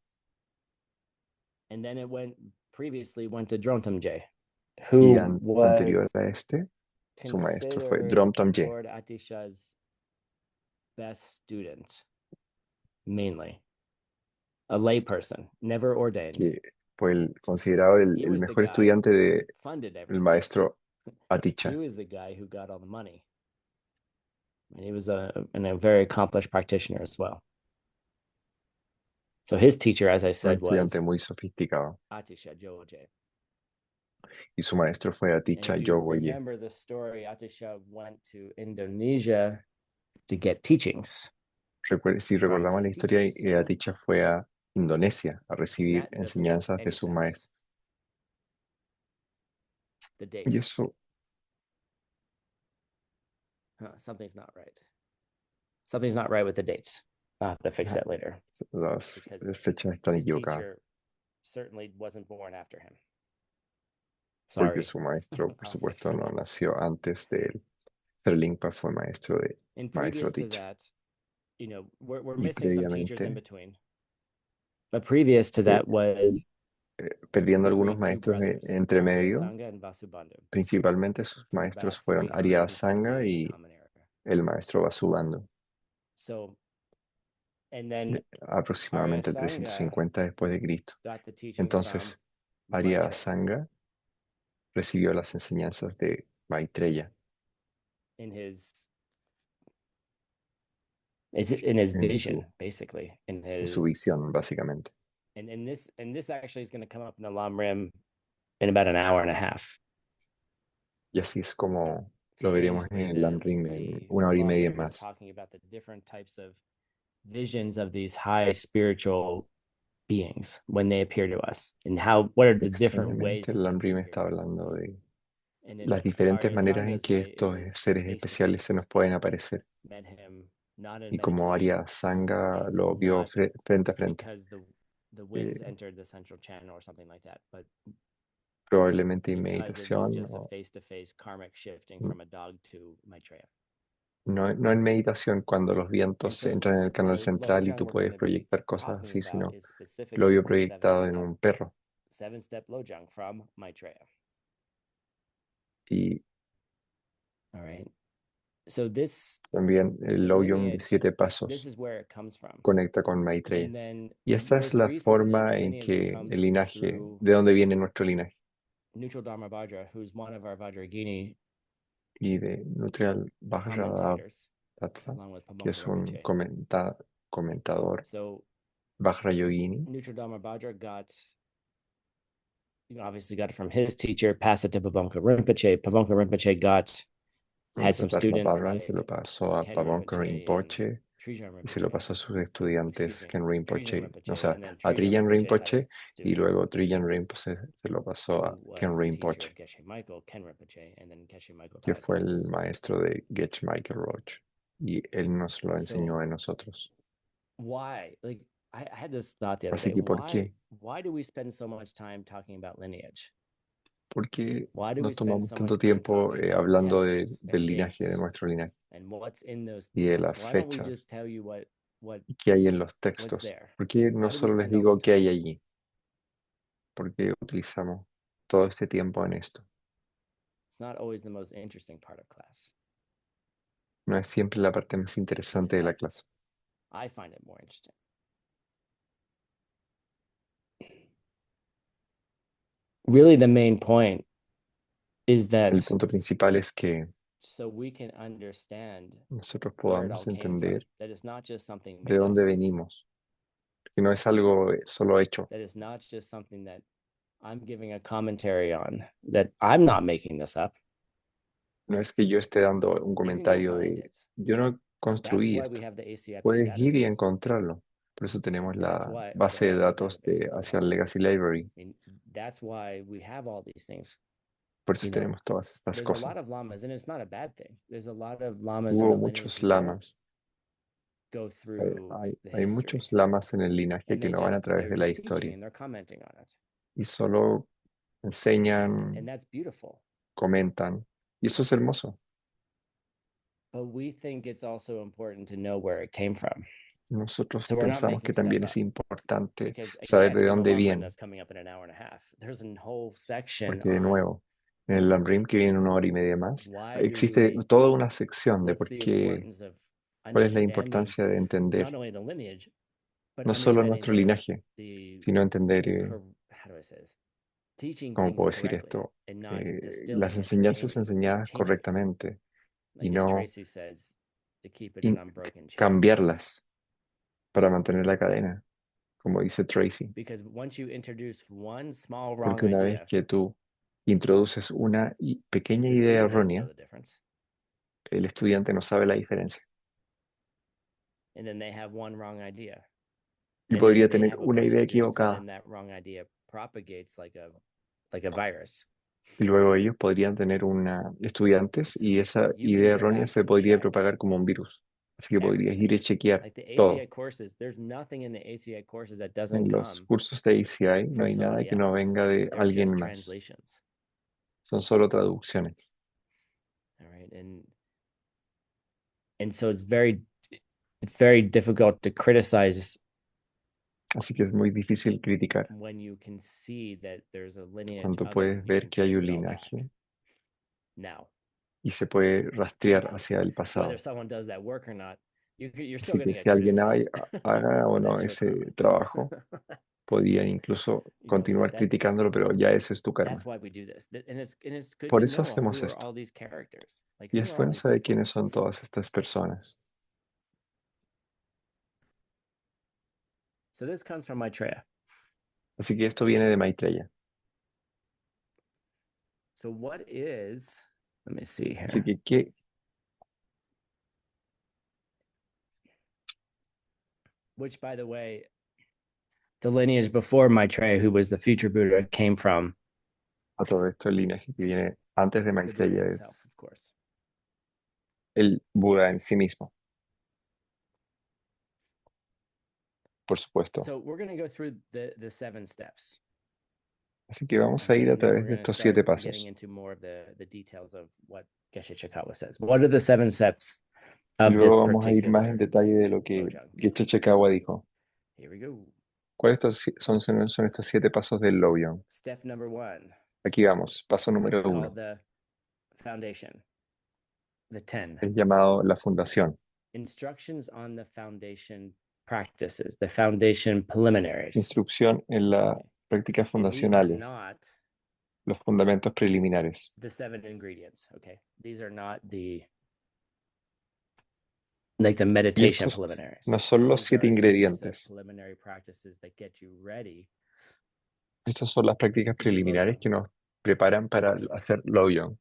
And then it previously went to Drontamje, Y who anterior was a este, su maestro fue considered Dromtam Je, Lord Atisha's best student, mainly a layperson, never ordained. que fue considerado He el was the mejor guy estudiante who de funded el everything. maestro He Aticha. was the guy who got all the money. And he was a very accomplished practitioner as well. So his teacher, as I Un said, estudiante was muy sofisticado. Atisha Joje. Y su maestro fue And Aticha if you Yogoye. remember the story, Atisha went to Indonesia to get teachings. Si From recordamos his la historia, teachers. Aticha fue a Indonesia a And recibir that doesn't make enseñanzas de any su sense. maestro. The Y dates. eso, Something's not right. Something's not right with the dates. I'll have to fix that later. las Because fechas están his equivocadas. teacher certainly wasn't born after him. Porque Sorry. su maestro, por I'll fix supuesto, no that. nació antes de él. Serlingpa fue maestro de And maestro previous to Aticha. that, we're Y missing some teachers in previamente, between. But previous to que, that was perdiendo the algunos great two maestros brothers, entre Arya medio, Sangha and Vasubandhu, principalmente sus from maestros about fueron Arya 350 Sanga in the y Common Era. el maestro va subando So, and then Arya aproximadamente el Sanga 350 después de Cristo. got the teachings from Entonces, Arya Maitreya Sanga recibió las enseñanzas de Maitreya in his in his en su, vision, basically, in en su his visión, básicamente. and this actually is going to come up in the Lam Rim in about an hour and a half. Y así es como lo veremos Strangely, en el Lam Rim en the 1 hora y media Lam Rim is más. talking about the different types of visions of these high spiritual beings when they appear to us, and how what are the different ways Extrañamente, that el they Lam Rim can appear está to us. hablando de And in las diferentes Arya maneras en Sanga's que way, it estos was seres face to especiales se nos face, pueden aparecer. met him not in Y como Arya meditation, Sanga lo vio not frente a frente, because the winds eh, entered the central channel or something like that, but probablemente en because it was meditación, just a face-to-face karmic shifting o from a dog to Maitreya. no en meditación cuando los And vientos so entran en el canal the central y lojong tú we're going puedes to be proyectar cosas talking así, about sino is lo specifically vio the proyectado en un perro. seven-step lojong from Maitreya. Y All right. So this también el the Lojong de lineage, 7 this pasos is where it comes from. conecta con Maitreya. And then Y esta es most la recently, the forma en lineage que el comes linaje, through de dónde viene nuestro linaje. Neutral Dharma Vajra, who's one of our Vajragini Y de Nutrial Vajradhara, commentators, along with que Pabonka es un Rinpoche. comentador So Vajrayogini. Neutral Dharma Vajra got, obviously got it from his teacher, passed it to Pabonka Rinpoche. Pabonka Rinpoche had some Nutrial students Vajra se lo like pasó a Ken Pabonka Rinpoche and Rinpoche Trijang y se lo Rinpoche. pasó a sus Excuse estudiantes me, Ken Trijang Rinpoche, o Rinpoche, sea, and then a Trijang Trillan Rinpoche had a Rinpoche y student luego Trillan Rinpoche se lo pasó who a Ken was the teacher of Rinpoche, Geshe Michael, Ken Rinpoche, and then Geshe Michael que taught it to fue el us. maestro de Getch Michael Roach. Y él nos lo So enseñó a nosotros. why, like, I had this thought the other Así day. que, ¿por qué? Why do we spend so much time talking about lineage? Porque Why do we nos spend tomamos so tanto much time tiempo talking about hablando texts del and linaje, de dates nuestro linaje and what's in those y de texts? las Why don't we just fechas tell you what y qué hay en los what's textos? there? Porque no Why do we solo les spend all this digo qué hay time? allí, porque utilizamos todo este tiempo en esto. It's not always the most interesting part of class. No es siempre la parte más At interesante least de la clase. I find it more interesting. Really, the main point is El that punto principal es que so we can understand nosotros where it all podamos came from, entender that it's not just something de made up, dónde venimos, que no es algo solo hecho, that it's not just something that I'm giving a commentary on, that I'm not making this up. no es que yo esté dando un You can go comentario find de it. yo no That's construí why we esto, have the ACIP puedes ir y database. encontrarlo. Por eso tenemos And that's la why the base de OLL datos database de that we have. Asian Legacy Library. And that's why we have all these things. Por eso You know, tenemos todas estas there's a cosas. lot of lamas, and it's not a bad thing. There's a lot of lamas in Hubo the lineage muchos who don't lamas, go through the hay history, muchos lamas en el linaje and que no van a través they're de la just teaching historia and they're commenting on it, y solo enseñan, and that's beautiful. comentan. Y eso es hermoso. But we think it's also important to know where it came from. Nosotros So we're not pensamos que making stuff también up. es importante Because saber again, de in the dónde Lam Rim viene, that's coming up in an hour and a half, there's a whole section porque de on nuevo, en el Lamrim que viene en 1 hora y media más, why do existe we, toda una sección de what's por the qué, importance of cuál es la understanding importancia de not entender only the lineage, but no solo understanding nuestro linaje, the sino entender, how do I say this? Teaching ¿cómo things puedo decir correctly esto? and not Las distilling it or enseñanzas enseñadas changing it. correctamente y Like as no Tracy says, to keep it an unbroken chain. cambiarlas para mantener la cadena, como dice Tracy. Because once you introduce one small wrong Porque una vez idea, que tú introduces una pequeña the idea student doesn't know errónea, the difference. el estudiante no sabe la diferencia. And then they have one wrong idea. Y And podría then they tener have a una bunch of idea students, and equivocada. then that wrong idea propagates like a virus. Y luego ellos podrían tener estudiantes y esa You can idea go errónea back se and podría check propagar como un virus. Así que podrías ir everything. y chequear Like the ACI todo. courses, there's nothing in the ACI courses that doesn't En los come cursos de ACI no from hay nada somebody que no else. venga de They're alguien just más. translations. Son solo traducciones. All right. And so it's very difficult to criticize Así que es muy difícil criticar when you can see that there's a lineage cuando of it puedes and you ver can que hay trace un it all back. linaje Now, y se puede rastrear hacia el whether pasado. someone does that work or not, you're still Así going que to si get alguien criticized, haga o but no that's your karma. ese trabajo, podrían incluso You know, continuar criticándolo, pero ya ese es tu that's karma. why we do this. And it's good Por to eso know hacemos who are esto. all these characters. Like Y who es are all bueno these saber people? quiénes son todas estas personas. So this comes from Maitreya. Así que esto viene de Maitreya. So what is, let me see Así here. que, ¿qué? Which, by the way, the lineage before Maitreya, who was the future Buddha, came from A todo esto el linaje que viene antes de the Buddha Maitreya himself, es of course. el Buda en sí mismo, por supuesto. So we're going to go through the seven steps. Así que vamos a Okay, ir a and then través we're de going to estos 7 start getting pasos. into more of the details of what Geshe Chakawa says. What are the seven steps Y of this luego vamos a ir más en particular detalle de lo que lojong? Geshe Chakawa dijo. Here we go. ¿Cuáles son estos 7 pasos del Lobyon? Step number one. Aquí vamos, paso número It's called 1, the foundation, the 10. es llamado la fundación. Instructions on the foundation practices, the foundation preliminaries. Instrucción en las prácticas And these are fundacionales, not los fundamentos preliminares. the seven ingredients. Okay. These are not the like the Y meditation estos preliminaries. no son los These 7 are a series of ingredientes. preliminary practices that get you ready Estas son las prácticas to do preliminares lojong. que nos preparan para hacer Lobyon.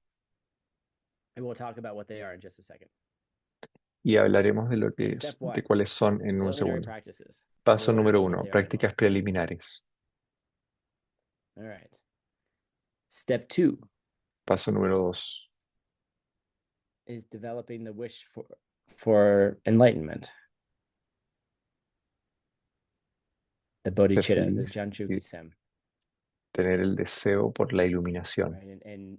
And we'll talk about what they are in just a second. Y hablaremos de lo que Okay, step de one, cuáles son en un preliminary segundo. practices. Paso We'll número know what 1, they are in a prácticas moment. preliminares. All right. Step two Paso número 2, is developing the wish for enlightenment. The ser bodhicitta, the feliz Janchu y Kisem. tener el deseo por la iluminación Right. And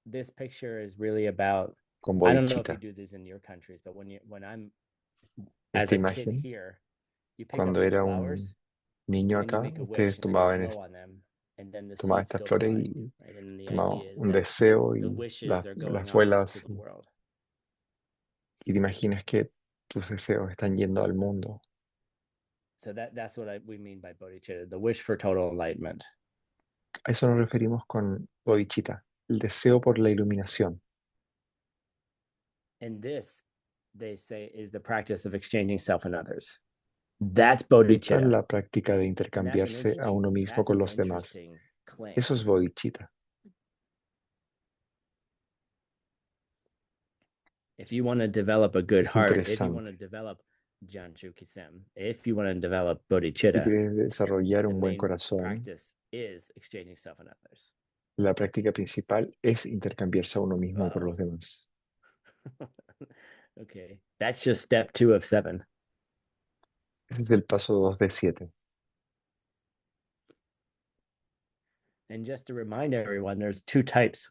this picture is really about, con I don't know if you bodhicitta. do this in your countries, but when I'm as Esta a kid imagen, here, you pick up cuando these era flowers un niño and you acá, make a wish ustedes and then you tomaban, blow on them and then the tomaban seeds estas go flores flying, y right? And the tomaban idea is un that deseo the y wishes are going las off vuelas to the world. y te imaginas que tus deseos están yendo al mundo. So that's what we mean by bodhicitta, the wish for total enlightenment. A eso nos referimos con bodhicitta, el deseo por la iluminación. And this, they say, is the practice of exchanging self and others. That's Esta es bodhicitta. la práctica de And intercambiarse a uno mismo that's con an los demás. interesting claim. Eso es bodhicitta. If you want to develop a good Es heart, if you want to interesante. develop Janchu Kisem, if you want to develop Si bodhicitta, quieres desarrollar the un buen main corazón, practice is exchanging self and others. la práctica principal es intercambiarse a uno mismo por los demás. Okay, that's just step 2 of 7. Ese es el paso 2 de 7. And just to remind everyone, there's 2 types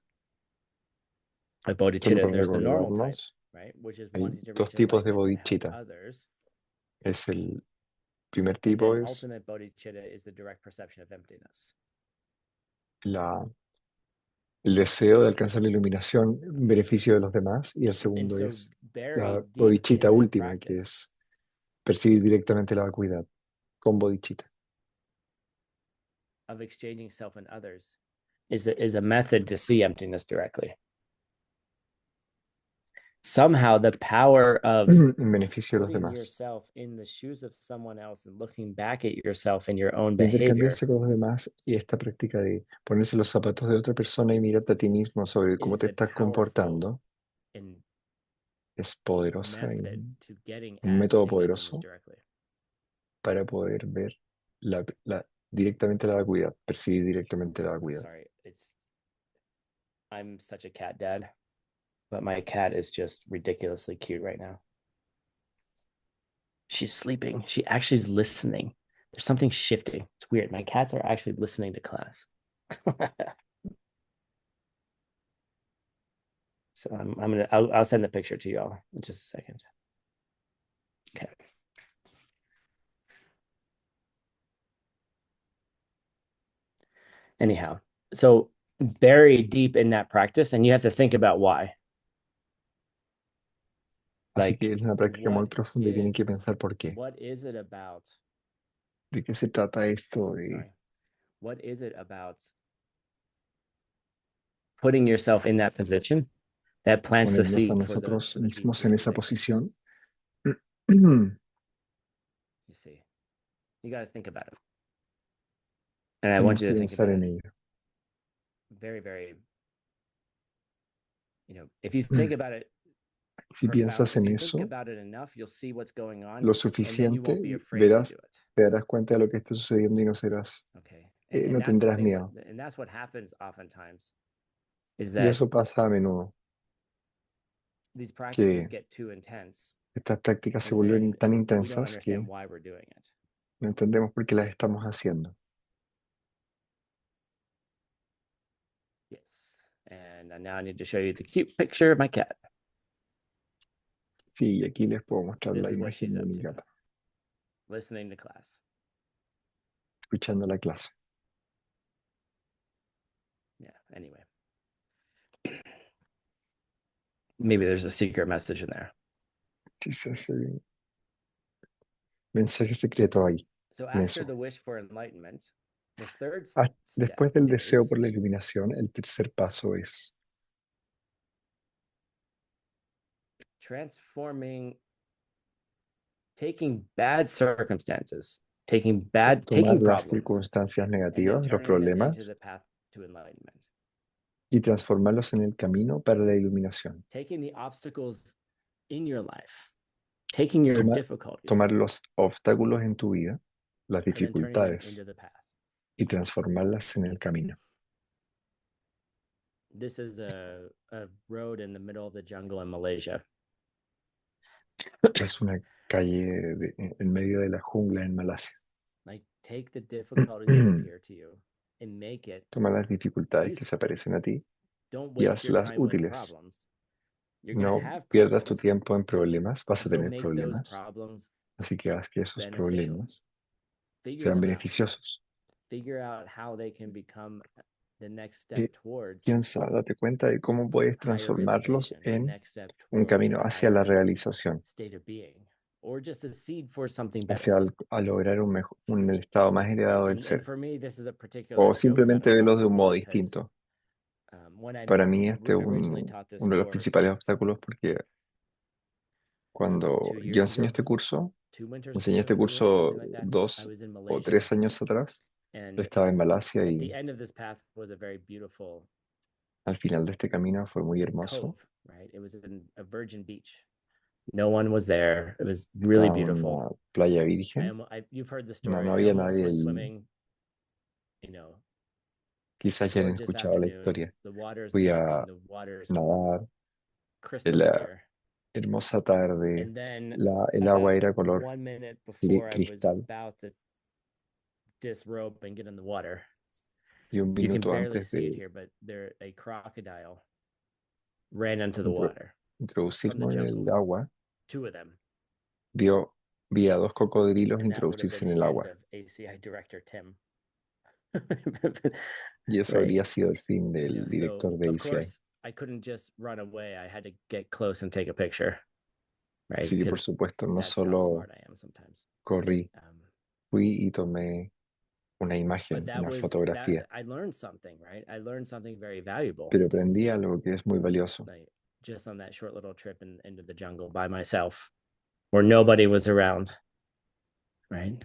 of Solo bodhicitta. para There's the normal type, recordarnos, right, which is hay wanting to dos reach tipos de enlightenment to help bodhicitta. others. Es el primer And tipo then es ultimate bodhicitta is the direct perception of emptiness. el deseo de alcanzar la iluminación en beneficio de los demás, y el And segundo so es very la deep bodhicitta in that última, que practice, es percibir directamente la vacuidad con bodhicitta. of exchanging self and others is a method to see emptiness directly. Somehow the power of En beneficio de los putting demás. yourself in the shoes of someone else and looking back at yourself and your own De behavior intercambiarse con los demás y esta práctica de ponerse los zapatos de otra persona y mirarte a ti mismo sobre cómo is te a estás powerful comportando and es poderosa y method to getting un at método seeing emptiness poderoso directly. para poder ver directamente la vacuidad, percibir directamente la vacuidad. Sorry, I'm such a cat dad, but my cat is just ridiculously cute right now. She's sleeping. She actually is listening. There's something shifting. It's weird. My cats are actually listening to class. So I'll send the picture to y'all in just a second. Okay. Anyhow, so very deep in that practice, and you have to think about why. Así Like, que es una práctica muy profunda y tienen que pensar por qué. what is it about? ¿De qué se trata esto? De Sorry, what is it about putting yourself in that position that plants the ponernos a seed for nosotros the deep mismos en esa breathing techniques? posición. You see, you got to think about it, and I want Tenemos you que to think pensar about en it ello. very, very. If you think about it Si profound, piensas if en you think eso about it enough, you'll see what's going on, lo and then you won't be suficiente, afraid to do it. te darás cuenta de lo que está sucediendo y no serás, Okay, and no that's the tendrás thing. miedo. And that's what happens oftentimes is Y that eso pasa a menudo, these practices que get too intense, estas prácticas se and then vuelven tan we don't intensas understand que why we're doing it. no entendemos por qué las estamos haciendo. Yes, and now I need to show you the cute picture of my cat. Sí, y aquí les puedo mostrar This la is what imagen she's de up mi to, gata, listening to class. escuchando la clase. Yeah, anyway. Maybe there's a secret message in there. Quizás hay un mensaje secreto ahí, So en after eso. the wish for enlightenment, the third step Después del deseo is por la iluminación, el tercer paso es transforming, taking bad circumstances, taking tomar las problems, circunstancias and then negativas, los turning them into problemas, the path to enlightenment. y transformarlos en el camino para la iluminación. Taking the obstacles in your life, taking your Toma- difficulties, Tomar los obstáculos en tu vida, las and then turning them dificultades, into the path. y transformarlas en el camino. This is a road in the middle of the jungle in Malaysia. Es una calle en medio de la jungla en Malasia. Like, take the difficulties that appear to you and make it. Toma las dificultades que se Useful. aparecen a ti Don't y waste your hazlas time with útiles. problems. You're going to No have pierdas tu problems. tiempo en problemas, vas a So tener make those problemas. problems Así que haz que esos beneficial. problemas Figure sean them out. beneficiosos. Figure out how they can become the next step Y towards piensa, date cuenta de cómo puedes higher transformarlos realization, the en next step un towards camino a hacia la higher realización, state of being, or just a seed for something hacia better. a lograr un estado más elevado del And ser. for me, this is a particular O joke that simplemente I verlos love de un modo because distinto. when I Para mí este es originally taught this uno de los course principales obstáculos porque like cuando 2 years yo enseñé ago, este curso, 2 winters enseñé ago, este maybe curso something like that, I 2 was in o Malaysia, 3 años atrás. Yo and estaba en Malasia at y the end of this path was a very beautiful al final de este camino fue muy hermoso. cove, right? It was in a virgin beach. No one was there. It was really Estaba en beautiful. una playa virgen. You've heard the No, story. no I había almost nadie went allí. swimming, you know, Quizás ya han gorgeous escuchado la afternoon. historia. The water is Fui amazing. a The water is nadar crystal en la clear. hermosa tarde. And then El agua era color 1 minute before I was cristal. about to disrobe and get in the water, Y un you can minuto barely antes see it de here, but a crocodile ran into the water from the introducirnos en el jungle. agua, 2 of them. vi a 2 cocodrilos And that would have introducirse been en the el end agua. of ACI director Tim. Y eso Right. habría sido el fin You del know, so director de of ACI. course I couldn't just run away. I had to get close and take a picture. Right. Así que por Because supuesto no that's how solo smart I am sometimes. corrí, fui y tomé una But imagen, that una was fotografía. I learned something, right? I learned something very valuable. Pero aprendí algo que es muy valioso. Like just on that short little trip into the jungle by myself, where nobody was around. Right.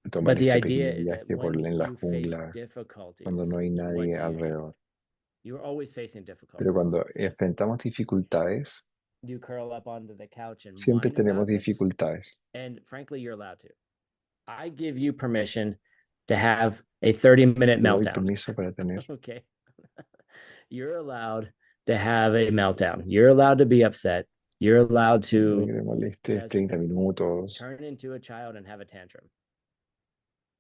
Tomar But the este idea pequeño is that viaje when en la you face jungla cuando difficulties, no hay what nadie do? alrededor. You're always facing Pero difficulties. cuando enfrentamos dificultades, You curl up onto the couch and siempre whine tenemos about it. dificultades. And frankly, you're allowed to. I give you permission to have a 30-minute Te doy meltdown. permiso para tener. Okay. You're allowed to have a meltdown. You're allowed to be upset. You're allowed Puede que to te molestes just 30 minutos turn into a child and have a tantrum.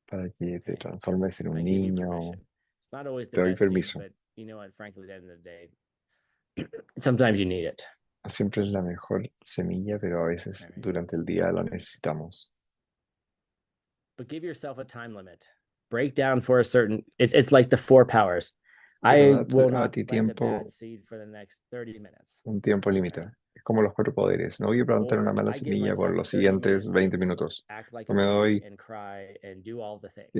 para que te Okay. transformes en I un give you niño. permission. It's not always the Te doy best seed, permiso. but you know what? Frankly, at the end of the day, sometimes you need it. No siempre es la mejor semilla, pero a veces Alright. durante el día la necesitamos. But give yourself a time limit. break down for a certain, it's like the four powers. pero I date will a not ti plant a bad tiempo, seed for the next 30 minutes. un tiempo límite. Right. Es como los cuatro poderes. No voy a plantar una Or mala I give semilla por myself los 30 siguientes minutes to 20 minutos. act like No a me baby doy and cry and do all the things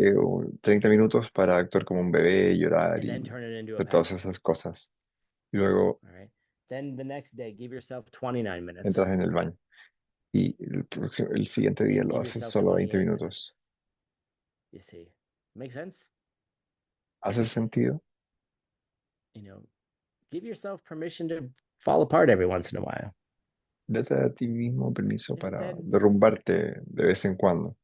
30 minutos para actuar como un bebé, llorar and y then turn it into a hacer todas passion. esas cosas. Y luego All right. Then the next day, give yourself 29 minutes entras en el baño. Y el siguiente día and lo give haces yourself solo 20 28 minutos. minutes. You see, make sense? ¿Hace sentido? You know, give yourself permission to fall apart every once in a while. Date a ti mismo permiso And para then derrumbarte de vez en cuando.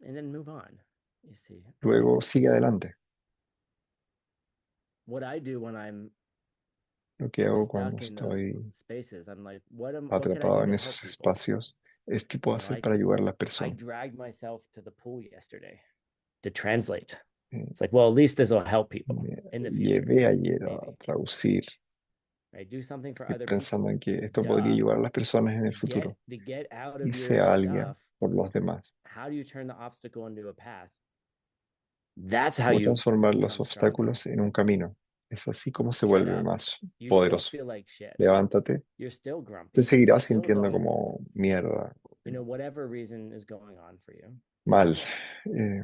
move on. You see, Luego sigue adelante. what I do when I'm Lo que hago cuando stuck in those estoy spaces, I'm like, what can I atrapado do en to help esos people? espacios es qué puedo You know, hacer para ayudar a las I personas. dragged myself to the pool yesterday to translate. Eh, It's like, well, at least this will help people Me in the future, llevé ayer a maybe. traducir Right? Do something for other pensando people. en que esto podría Duh. ayudar a las personas en el futuro. To get out of Hice your a alguien stuff. por los demás. How do you turn the obstacle into a path? That's how ¿Cómo you transformar los become stronger. obstáculos en un camino? Es así como se Get vuelve up. más You still poderoso. feel like shit. Levántate, You're still te grumpy. You're seguirás still sintiendo going como mierda, you know, whatever reason is going on for you, mal. eh,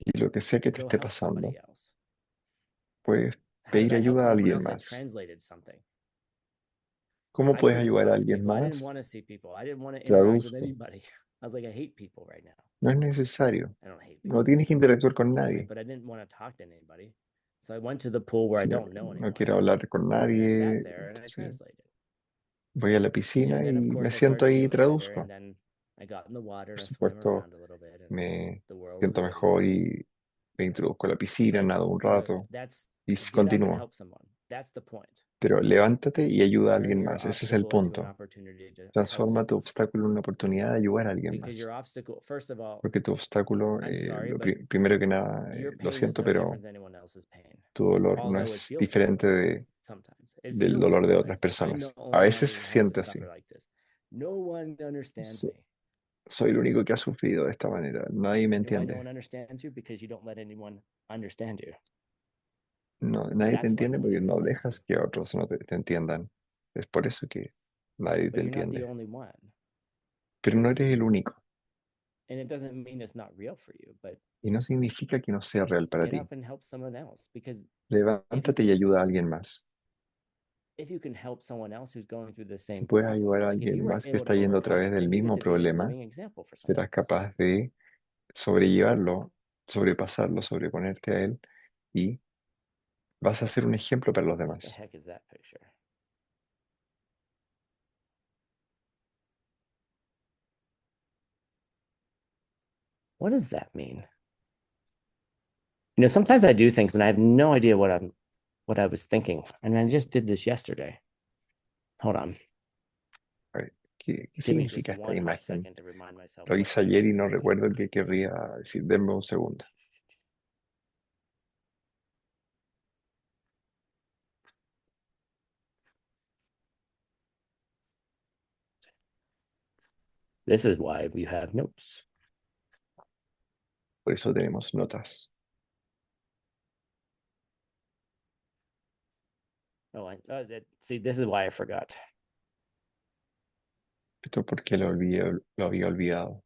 y lo que sea que te go esté help pasando, somebody else. puedes How did pedir I help ayuda a someone alguien else? I más. translated something. ¿Cómo I puedes couldn't ayudar a talk to alguien people. I didn't más? want to see people. I didn't want to interact with Traduzco. anybody. I was like, I hate people right now. No es necesario. I don't hate No people, tienes que interactuar con right? nadie. But I didn't want to talk to anybody. So I went to the pool where I Si no, don't know no anyone. quiero hablar con And I sat nadie, there and I entonces translated. voy a la You know, piscina then of y me course I siento started ahí y feeling better. And traduzco. then I got in the water Por and I swam supuesto, around a little bit and me the world was siento good mejor again. y me introduzco a la piscina, But nado un rato that's y get up and continúo. help someone. That's the point. Pero levántate y ayuda a Turn alguien your más. Ese es el obstacle into an punto. opportunity to help Transforma tu someone. obstáculo en una oportunidad de ayudar a alguien Because más. your obstacle, first of all, Porque tu obstáculo, I'm sorry, but primero que nada, your lo pain is siento, no pero different than anyone else's pain. tu dolor no Although it es feels that diferente way sometimes. It del feels that dolor way. de Like otras I'm the personas. A only one veces who se has to siente suffer así. like this. No one understands So- me. soy el único que ha sufrido de esta manera. Nadie me You know why no entiende. one understands you? Because you don't let anyone understand you. No, nadie te That's why entiende no one porque no understands you. dejas que otros no te entiendan. Es por eso que nadie te But you're not the entiende. only one. Pero no eres el único. And it doesn't mean it's not real for you, but Y no significa que no sea real para get ti. up and help someone else. Because if you Levántate y can ayuda a alguien más. if you can help someone else who's going through the Si same puedes problem, ayudar a like if alguien you were más que able to está yendo a overcome través it, del then you get mismo to be a problema, living example for someone serás else. capaz de sobrellevarlo, sobrepasarlo, sobreponerte a él y vas a ser un ejemplo para los What the demás. heck is that picture? What does that mean? You know, sometimes I do things and I have no idea what I was thinking. And I just did this yesterday. Hold on. A ver, ¿qué Give me just significa esta one hot imagen? second to remind myself Lo what hice the heck I ayer y was no thinking. recuerdo qué querría decir. Denme un segundo. This is why we have notes. Por eso tenemos notas. Oh, see, this is why I forgot. Esto porque lo había olvidado.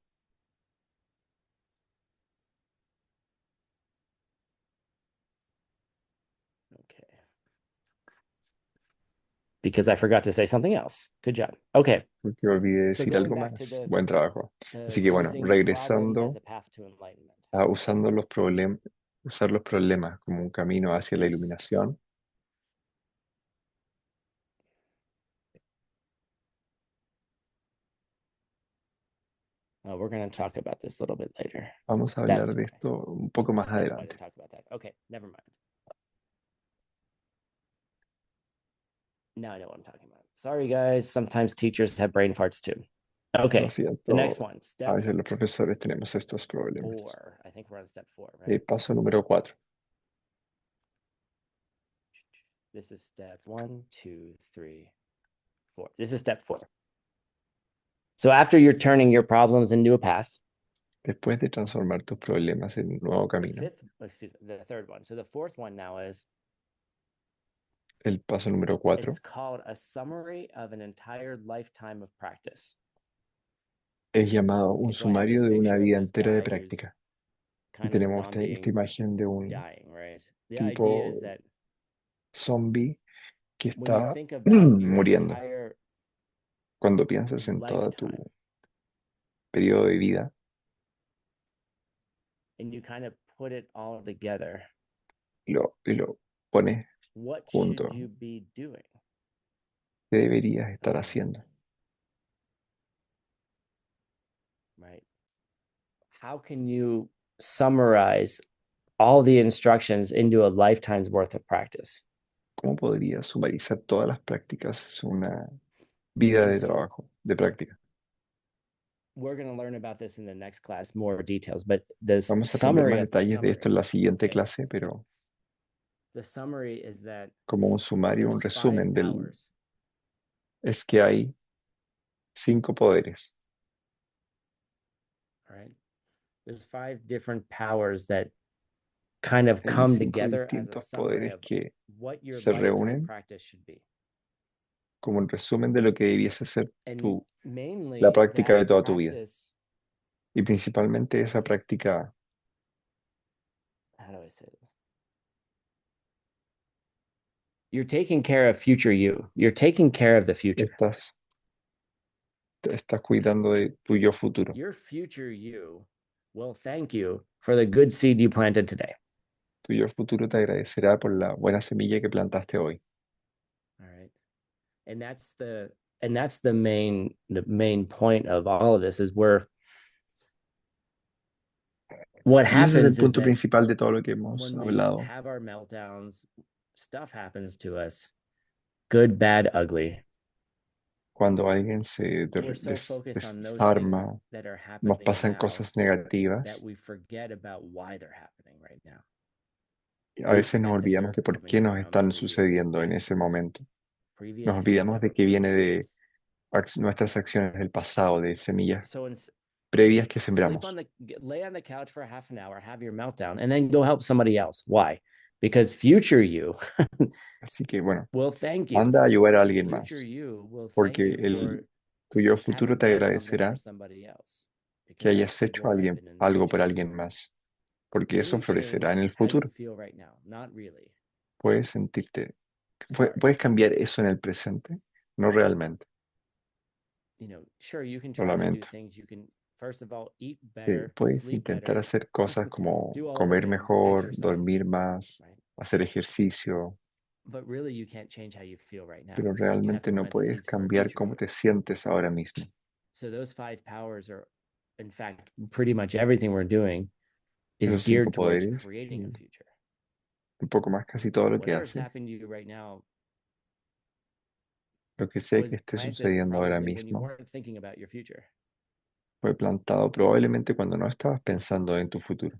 Okay. Because I forgot to say something else. Good job. Okay. Porque olvidé So decir going algo back to más. Buen trabajo. Así que bueno, using problems as regresando a path to enlightenment. a usar los problemas como un camino hacia la Here's iluminación. we're going to talk about this a little bit later. Vamos a That's hablar de why. esto un poco más That's why to adelante. talk about that. Okay, never mind. Now I know what I'm talking about. Sorry, guys. Sometimes teachers have brain farts too. Lo Okay, the next siento, one, a step veces los profesores tenemos estos problemas. 4. I think we're on step 4, right? Paso número 4. This is step 1, 2, 3, 4. This is step 4. So after you're turning your problems into a path, Después de transformar tus problemas en un nuevo The camino, fifth, excuse me, the third one. So the fourth one now is el paso número it's 4 called a summary of an entire lifetime of practice. es llamado un Okay, so I have this sumario de una picture of vida this entera de guy who's práctica. Y kind of tenemos esta zombieing, imagen de un dying, right? The idea is tipo that zombie que when you está think about your muriendo. entire Cuando piensas en todo tu lifetime periodo de vida and you kind of put it all together, y lo pones what should junto, you be doing? ¿qué deberías estar haciendo? Right? How can you summarize all the instructions into a lifetime's worth of practice? ¿Cómo podrías sumarizar todas las prácticas en una vida And de so trabajo, de práctica? we're going to learn about this in the next class, more details, but this Vamos a aprender summary más of the detalles de esto summary, en la siguiente okay? clase, pero The summary is that como un sumario, un there's five resumen powers, es que hay 5 poderes, all right? There's five different powers that kind of hay come 5 together as a distintos summary poderes of que what your se lifetime reúnen practice should be. como un resumen de lo que debiese ser And la mainly práctica that de toda tu vida. practice, Y principalmente esa práctica, how do I say this? You're taking care of future you. You're taking care of the future. te estás cuidando de tu yo futuro. Your future you will thank you for the good seed you planted today. Tu yo futuro te agradecerá por la buena semilla que plantaste hoy. All right. And that's the main point of all of this is where what Y ese es el happens is punto that principal de todo lo que hemos when we hablado. have our meltdowns, stuff happens to us, good, bad, ugly. Cuando alguien se We're so focused on those things desarma, that are nos happening pasan now cosas that negativas, we forget about why they're happening right now. a veces nos And that olvidamos they're de por qué coming nos from están previous sucediendo en ese actions, momento. Nos previous seeds olvidamos that de were que viene planted. de nuestras acciones del pasado, de semillas So previas que sleep on sembramos. lay on the couch for half an hour, have your meltdown, and then go help somebody else. Why? Because future you Así que bueno, will thank you. anda a ayudar a alguien Future más, you will thank porque you for tu yo futuro having te done something for agradecerá somebody else. que Because that's hayas going to hecho grow alguien, ripen in the algo por future. alguien más, porque Can eso you florecerá change en el how you futuro. feel right now? Not really. Puedes sentirte, Sorry. puedes cambiar eso en el presente, no realmente, Sure, you can lo try to do lamento. things. You can, first of all, eat better, Puedes sleep intentar better, hacer cosas como do all the comer things, mejor, exercise, dormir más, right? hacer ejercicio, But really, you can't change how you feel right now. pero You have realmente to no plant the puedes seeds for a cambiar future cómo you. te sientes ahora mismo. So those five powers are, in fact, pretty much everything we're doing is Esos 5 geared towards poderes, creating a future. un poco más casi todo lo que Whatever's haces, happening to you right now lo que sea que was esté planted sucediendo ahora probably when you mismo, weren't thinking about your future. fue plantado probablemente cuando no estabas pensando en tu futuro.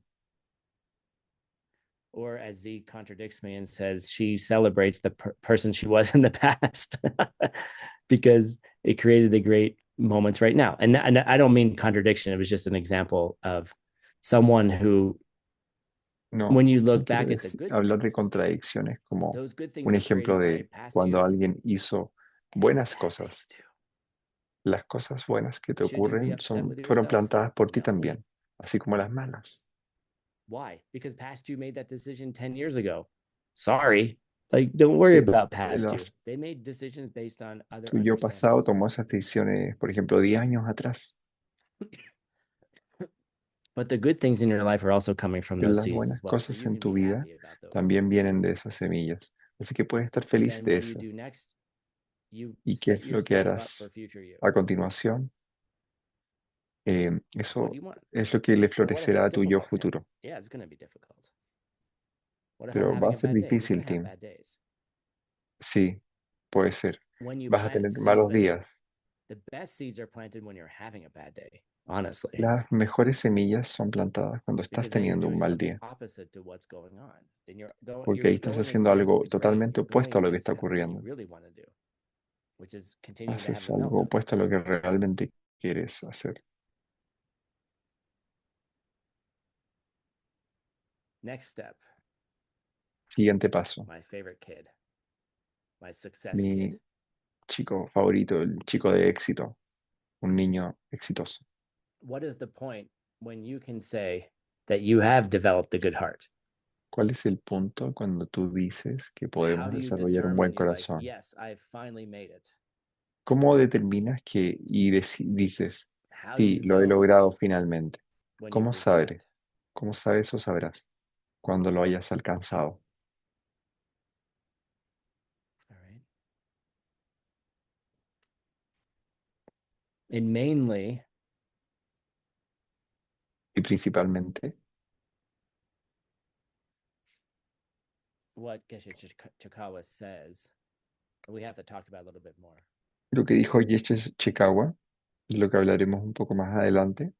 Or as Z contradicts me and says she celebrates the person she was in the past because it created the great moments right now. And I don't mean contradiction. It was just an example of someone who, No, when you no look quiero back at the good hablar de things, contradicciones como those good things un were ejemplo created by de past cuando you alguien hizo and buenas bad cosas. things too. Las cosas buenas que te Should you be ocurren upset with fueron yourself? plantadas por ti No. también, así como las malas. Why? Because past you made that decision 10 years ago. Sorry. Like, don't worry Que about past you. las- They made decisions based on other Tu yo pasado understandings. tomó esas decisiones, por ejemplo, 10 años atrás. But the good things in your life are also coming from Pero those las seeds buenas as well. So cosas you en can tu be vida happy about those. también vienen de esas semillas. Así que puedes estar And feliz then de what do you eso. do next? You ¿Y qué set es lo que yourself up for harás future you. a continuación? What do Eso you want? es lo que le But what if florecerá it's a tu yo difficult, Tim? futuro. Yeah, it's going to be difficult. What if I'm Pero va having a a ser bad day? You're going difícil, to have Tim. bad days. Sí, puede ser. When you Vas a plant tener seeds, malos días. the best seeds are planted when you're having a bad day, honestly, Las mejores semillas son plantadas cuando estás because then you're teniendo un doing mal something día, opposite to what's going on. Then porque you're ahí estás going haciendo against algo the grain. totalmente You're opuesto going a lo que against está what you ocurriendo. really want to do, which is continuing to have Haces the algo meltdown. opuesto a lo que realmente quieres hacer. Next step, Siguiente paso. my favorite kid, my success Mi kid. chico favorito, el chico de éxito, un niño exitoso. What is the point when you can say that you have developed a good heart? ¿Cuál es el punto cuando tú dices que How podemos do you desarrollar un buen determine you're like, corazón? yes, I've finally made it? ¿Cómo determinas que dices, How do sí, you lo he know logrado finalmente? when you've ¿Cómo reached sabré? that? ¿Cómo sabes o sabrás cuando lo hayas alcanzado? All right. And mainly, Y principalmente, what Geshe Chikawa says, we have to talk about a little bit more, lo que dijo Yeshe Chikawa, de lo que hablaremos un poco más adelante,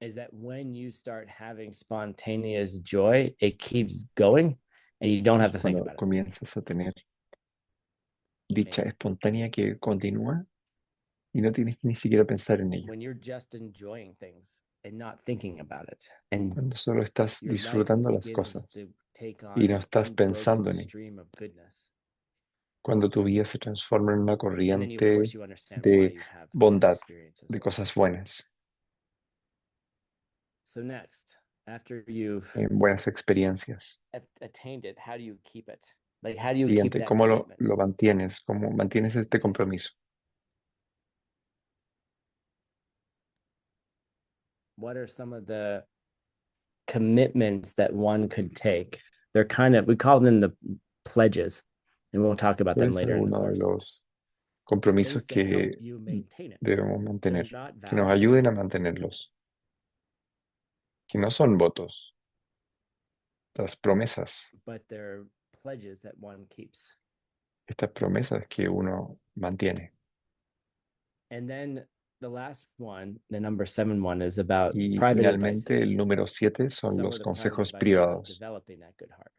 is that when you start having spontaneous joy, it keeps going and you don't have es to think cuando about it. comienzas a tener dicha And espontánea que continúa y no tienes que ni siquiera pensar en ello. when you're just enjoying things and not thinking about it, and Cuando solo estás your life disfrutando las begins cosas to take y on no an estás unbroken pensando en ello. stream of goodness. Cuando tu vida se transforma en una And then, of course, corriente you understand why de you have good bondad, experiences de along cosas the way. buenas, So next, after you've buenas experiencias. attained it, how do you keep it? Like, how do you keep Siguiente, that ¿cómo commitment? lo mantienes? ¿Cómo mantienes este compromiso? What are some of the commitments that one could take? They're kind of, we call them the pledges, and we'll talk about them ¿Cuál es later in the uno de course. los compromisos Things that help que you maintain it. debemos They're mantener? not Que nos vows, ayuden a mantenerlos, que no son votos, las promesas, but they're pledges that one keeps. estas promesas que uno mantiene. And then the last one, the number 7 one, is about Y private finalmente, el advices. número 7 son Some los of the private consejos advices on privados. developing that good heart,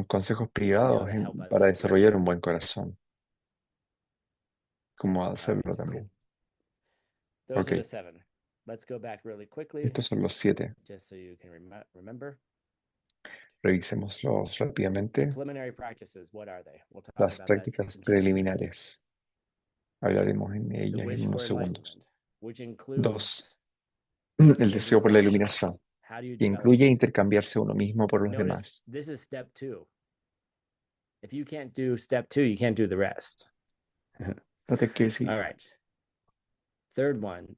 Consejos how privados to help para others desarrollar un develop. buen corazón. Cómo All hacerlo right, cool. también. Those are the Ok, 7. Let's go back really quickly, estos son los 7. just so you can remember. Revisémoslos The rápidamente. preliminary practices, what are they? We'll talk Las about that prácticas in just a second. preliminares. Hablaremos en The ellas wish en unos for segundos. enlightenment, which 2. includes El deseo por la reselling others. iluminación, How do you que develop incluye it? intercambiarse uno mismo por los Notice demás. this is step 2. If you can't do step 2, you can't do the rest. Nota que sí, All right. Third one,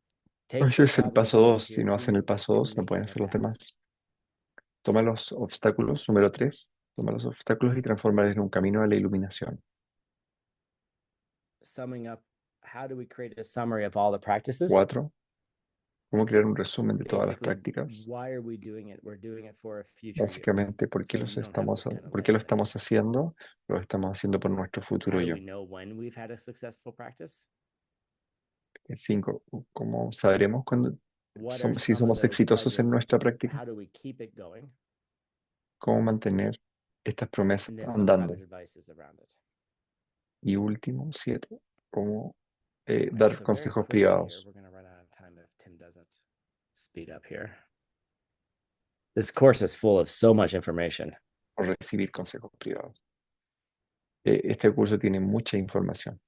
take ese the es el problems paso that 2. Si appear no too hacen el many paso and 2, no making pueden a hacer los path. demás. Toma los obstáculos, número 3. Toma los obstáculos y transformarlos en un camino a la iluminación. Summing up, how do we create a summary of all the practices? 4. Cómo crear un resumen de todas las Basically, prácticas. why are we doing it? We're doing it for a future you. Básicamente, ¿por qué So you don't have this kind of por qué lo life ahead. estamos haciendo? Lo estamos haciendo por nuestro futuro How do yo. we know when we've had a successful practice? 5. ¿Cómo sabremos What are si some of somos those exitosos en pledges? nuestra práctica? How do we keep it going? ¿Cómo mantener estas promesas And then some andando? private advices around it. Y último, 7. ¿Cómo All right, dar so very consejos quickly here, privados? we're going to run out of time if Tim doesn't speed up here. This course is full of so much information. O recibir consejos privados. Este curso tiene mucha información.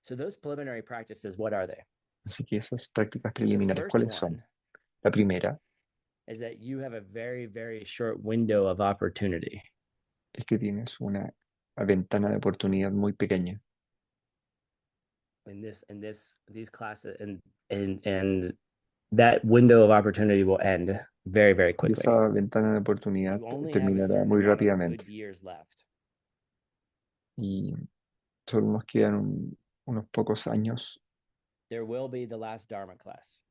So those preliminary practices, what are they? Así que esas prácticas The preliminares, first ¿cuáles one son? La primera is that you have a very, very short window of opportunity. es que tienes una ventana de oportunidad muy pequeña. These classes, and that window of opportunity will end very, very Y quickly. esa ventana de oportunidad You only have a terminará certain muy amount of rápidamente. good years left. Y solo nos quedan unos pocos años There will be the last Dharma class.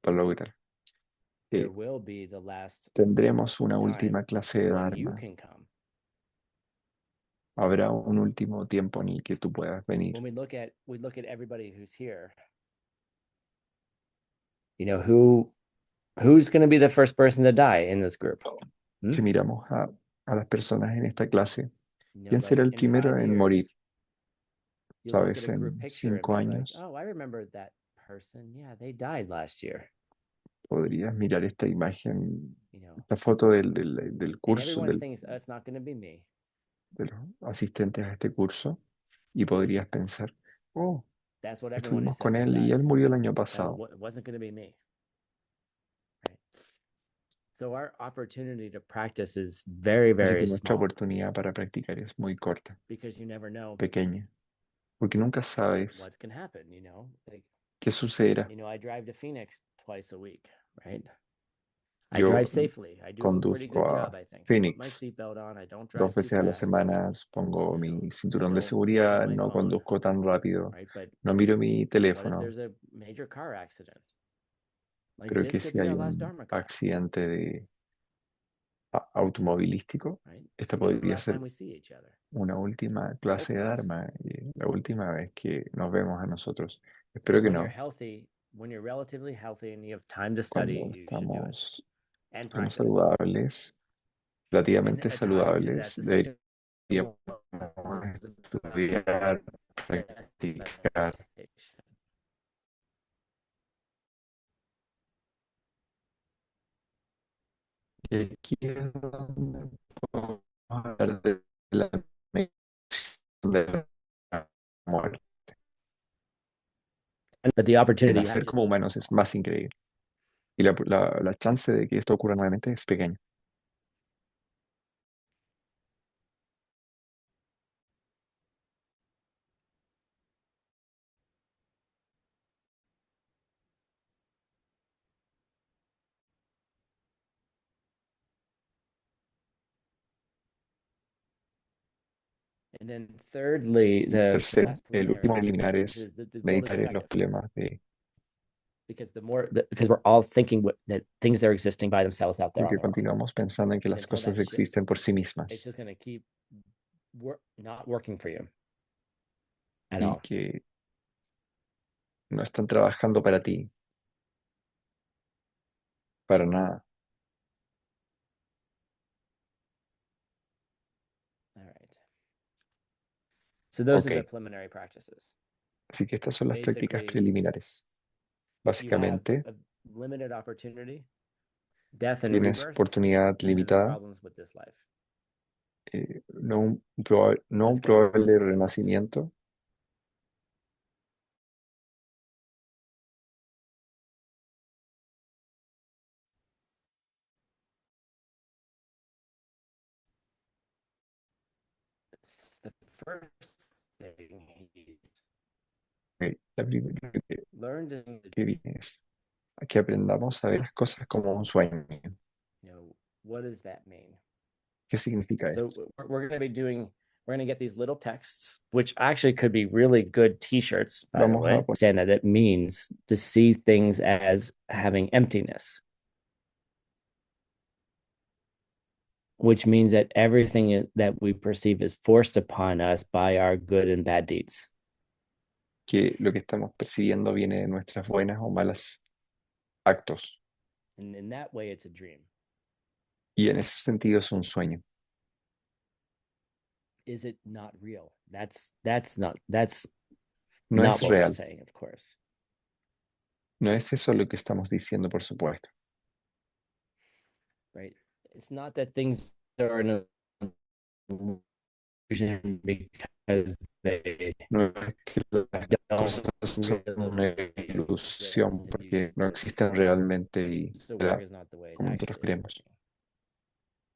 para lograr. There will be the last Tendremos una time última clase de when you Dharma. can come. Habrá un último tiempo en el que tú puedas venir. When we look at everybody who's here, who's going to be the first person to die in this group? Si miramos a las personas en esta clase, ¿quién Like será el in primero 5 en morir? years, you'll look at ¿Sabes? a group En picture and 5 be like, años. oh, I remember that person. Yeah, they died last year. podrías mirar esta imagen, you know, esta foto del and curso, everyone thinks, oh, it's not going to be me, de los asistentes a este curso y podrías pensar, oh, that's what everyone who estuvimos con says él y él relax, murió el año oh, pasado. it wasn't going to be me, right? So our opportunity to practice is very, Así que very nuestra small oportunidad para practicar es muy corta, because you never know pequeña, porque nunca sabes what's going to happen, like, qué sucederá. I drive to Phoenix twice a week, right? I Yo drive safely. I do a pretty conduzco good a job, I think. I put my Phoenix seatbelt on. I don't dos drive too veces a la fast. semana, pongo You know, mi I cinturón de don't look at seguridad, my no phone, conduzco tan rápido, right? But no miro mi what if teléfono, there's a major car accident? Like pero this que could si be hay our last un Dharma class, accidente automovilístico, right? This esta could be the podría last time ser we see each other. una última I clase hope de not. Dharma y la última vez que nos vemos a nosotros. So Espero que no. when you're relatively healthy and you have time to Cuando study, you should do it and estamos practice. saludables, And relativamente a tie to saludables, that, the second deberíamos one is about estudiar, death practicar. meditation. Y aquí es donde podemos hablar de la meditación de la muerte. But the El opportunity you have nacer just como isn't humanos es small. más increíble. Y la chance de que esto ocurra nuevamente es pequeña. And then thirdly, the Tercero, last el preliminary último eliminar practice es is the goal is meditar en los effective problemas de, because because we're all thinking that things are existing by themselves out there on porque their own. continuamos pensando en que And las until cosas that shifts, existen por sí it's mismas just going to keep not working for you at y all. que no están trabajando para ti, para nada. All right. So those are Ok, the preliminary practices. así que estas son las prácticas Basically, preliminares. you have Básicamente, a limited opportunity, death and tienes rebirth, oportunidad and then the limitada, problems with this life. no Let's un go to the probable text. renacimiento. The first thing he Ok, la primera learned in the que viene es que aprendamos a ver las cosas como un sueño. what does that mean? ¿Qué significa So esto? we're going to be we're going to get these little texts, which actually could be really good t-shirts, by the Vamos way. a Understand that it means to see things as having emptiness, which means that everything that we perceive is forced upon us by our good and bad deeds. que lo que estamos percibiendo viene de nuestras buenas o malas actos. And in that way, it's a dream. Y en ese sentido es un sueño. Is it not real? That's No not es what we're real. saying, of course. No es eso lo que estamos diciendo, por supuesto. Right? It's not that things are an illusion because they No es que las don't cosas son una really ilusión exist and porque no existen realmente y the work será is not the way it como nosotros actually is creemos. working.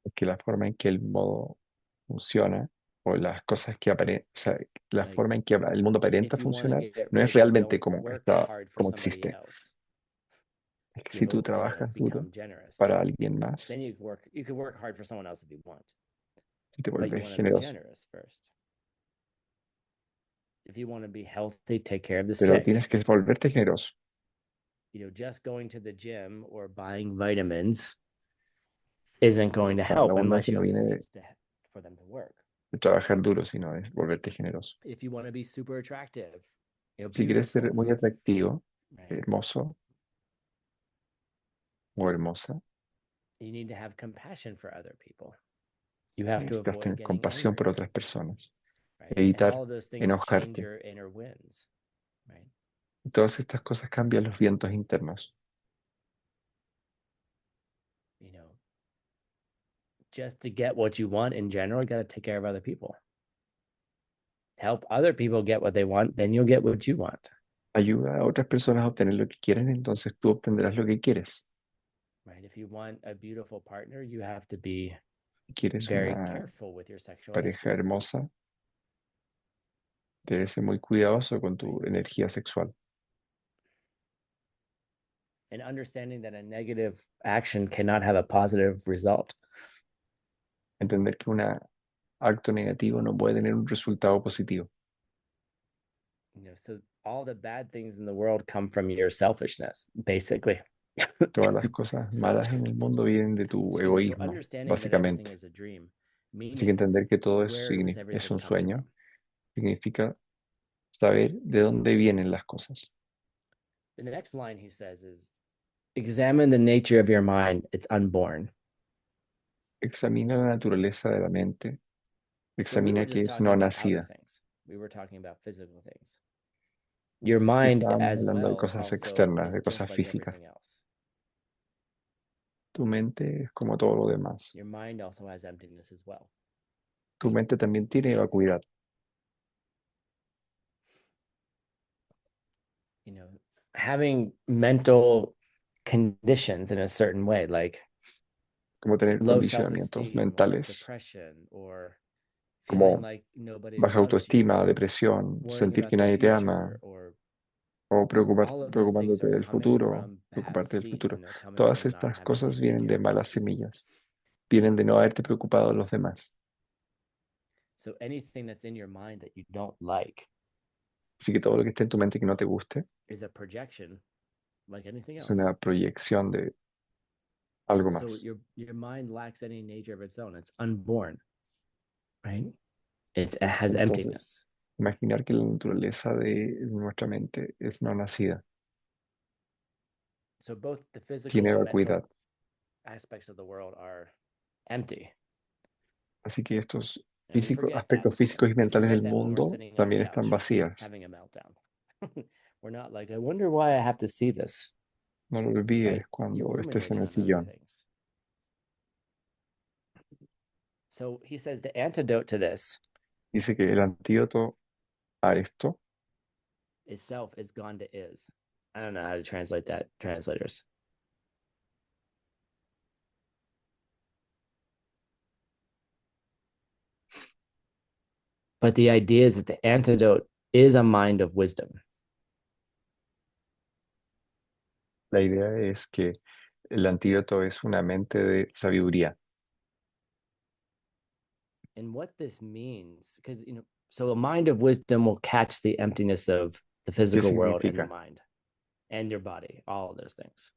Es que la forma en que el modo funciona o las cosas que aparecen, o sea, la Like forma en que el mundo aparenta if you want to funcionar get no es rich, realmente don't como work está, hard for como somebody existe. else. Es que si tú trabajas duro Become generous. para alguien más, Then you could work hard for someone else if you want, si te but you vuelves want to be generoso, generous first. If you want to be healthy, take care of the pero sick. tienes que volverte generoso. Just going to the gym or buying vitamins isn't going O to sea, la help unless abundancia you no have the viene seeds for them to work. de trabajar duro, sino de volverte generoso. If you want to be super attractive, Si quieres ser beautiful, muy atractivo, right? hermoso o hermosa, You need to have compassion for other people. You have to necesitas avoid tener getting compasión por angry, otras personas, right? And evitar all of those things change enojarte. your inner winds, right? Y todas estas cosas cambian los vientos internos. just to get what you want in general, you got to take care of other people. Help other people get what they want, then you'll get what you want. Ayuda a otras personas a obtener lo que quieren, entonces tú obtendrás lo que quieres. Right? If you want a beautiful partner, you have to be Si quieres very una careful with your sexual pareja energy. hermosa, debes ser muy cuidadoso con tu energía sexual. And understanding that a negative action cannot have a positive result. Entender que un acto negativo no puede tener un resultado positivo. So all the bad things in the world come from your selfishness, basically. Todas las cosas malas en el mundo vienen de tu So egoísmo, understanding that everything básicamente. is a dream, Así que meaning entender que todo where is es everything un coming sueño from? significa saber de dónde vienen las cosas. The next line he says is, examine the nature of your mind, it's unborn. Examina la naturaleza de la mente, So we were examina que just es talking no about outer nacida. things. We were talking about physical things. Your Y mind estábamos as hablando de well cosas also externas, is de just cosas like físicas. everything else. Tu mente es como todo lo demás. Your mind also has emptiness as well. Tu mente también tiene vacuidad. Having mental conditions in a certain way, like Como tener low condicionamientos self-esteem or mentales, depression or feeling como like nobody baja loves you autoestima, or depresión, worrying sentir about que the nadie te ama, future or o all of those things preocupándote are del coming futuro, from past preocuparte del seeds futuro. and they're coming Todas from not estas having cosas taken vienen care de of other malas people. semillas, vienen de no haberte preocupado de los demás. So anything that's in your mind that you don't like Así que todo lo que esté en tu mente que no te guste is a projection like anything es else. una proyección de algo So más. your mind lacks any nature of its own. It's unborn, right? It has Entonces, emptiness. imaginar que la naturaleza de nuestra mente es no nacida, So both the physical tiene and vacuidad. mental aspects of the world are empty. Así que estos And we forget that. aspectos físicos y We mentales forget del that when we're mundo sitting on a también están couch vacías. having a meltdown. We're not like, I wonder why I have to see this. No lo olvides Right? You're cuando estés en ruminating el on other sillón. things. So he says the antidote to this Dice que el antídoto a esto is self is gone to is. I don't know how to translate that, translators. But the idea is that the antidote is a mind of wisdom. la idea es que el antídoto es una mente de sabiduría. And what this means, because so a mind of wisdom will catch the emptiness of the ¿Qué physical world and the significa? mind and your body, all of those things.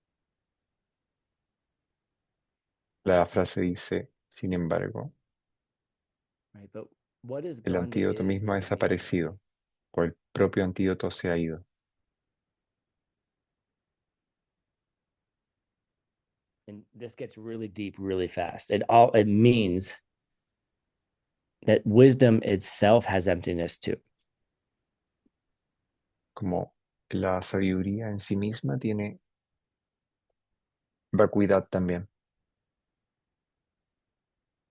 La frase dice, sin embargo, Right. But what is el gone to antídoto is mismo ha really mean? desaparecido, o el propio antídoto se ha ido. And this gets really deep really fast. It means that wisdom itself has emptiness too. Como la sabiduría en sí misma tiene vacuidad también.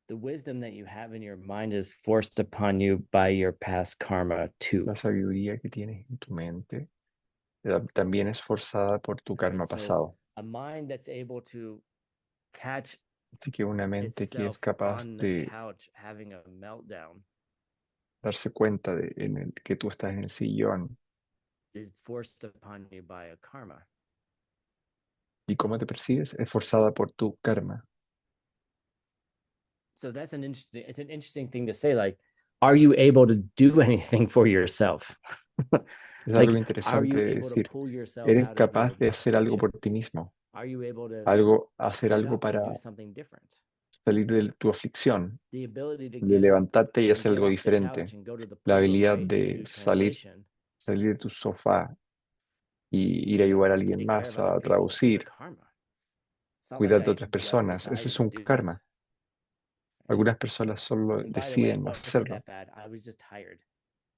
The wisdom that you have in your mind is forced upon you by your past karma too. La sabiduría que tienes en tu mente también es forzada por tu karma Right? So pasado. a mind that's able to catch Así que una mente que es itself capaz on the de couch having a meltdown darse cuenta de que tú estás en el sillón is forced upon you by a karma. y cómo te percibes es forzada por tu karma. So that's an interesting thing to say. Like, are you able to do anything for yourself? Es algo Like, are interesante you de able to decir, pull yourself eres out of capaz your de hacer algo affliction? por ti mismo, Are you able to hacer get algo up and para do something different? salir de tu aflicción, The ability to de get up levantarte y and hacer get algo off the diferente, couch and go to the la pool to habilidad write and de do translation salir de tu sofá y ir a ayudar a to alguien take care of más other a people is a traducir, karma. It's not like cuidar de I otras just personas. Ese decided es to un do that. karma. Algunas personas solo And by the way, it deciden no wasn't hacerlo. that bad. I was just tired.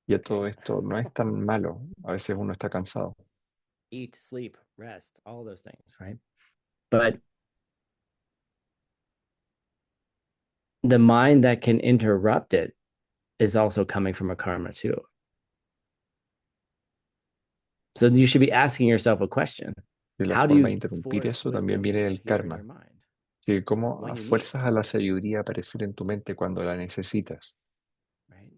Y a todo Okay. esto no es tan malo. A veces uno está cansado. Eat, sleep, rest, all those things, right? But the mind that can interrupt it is also coming from a karma too. So you should be asking yourself a question. Y la How do forma de you interrumpir force eso también wisdom viene to del appear in your karma. mind? Sí, cómo When a you need it, fuerzas a la sabiduría aparecer en tu mente cuando la necesitas. right?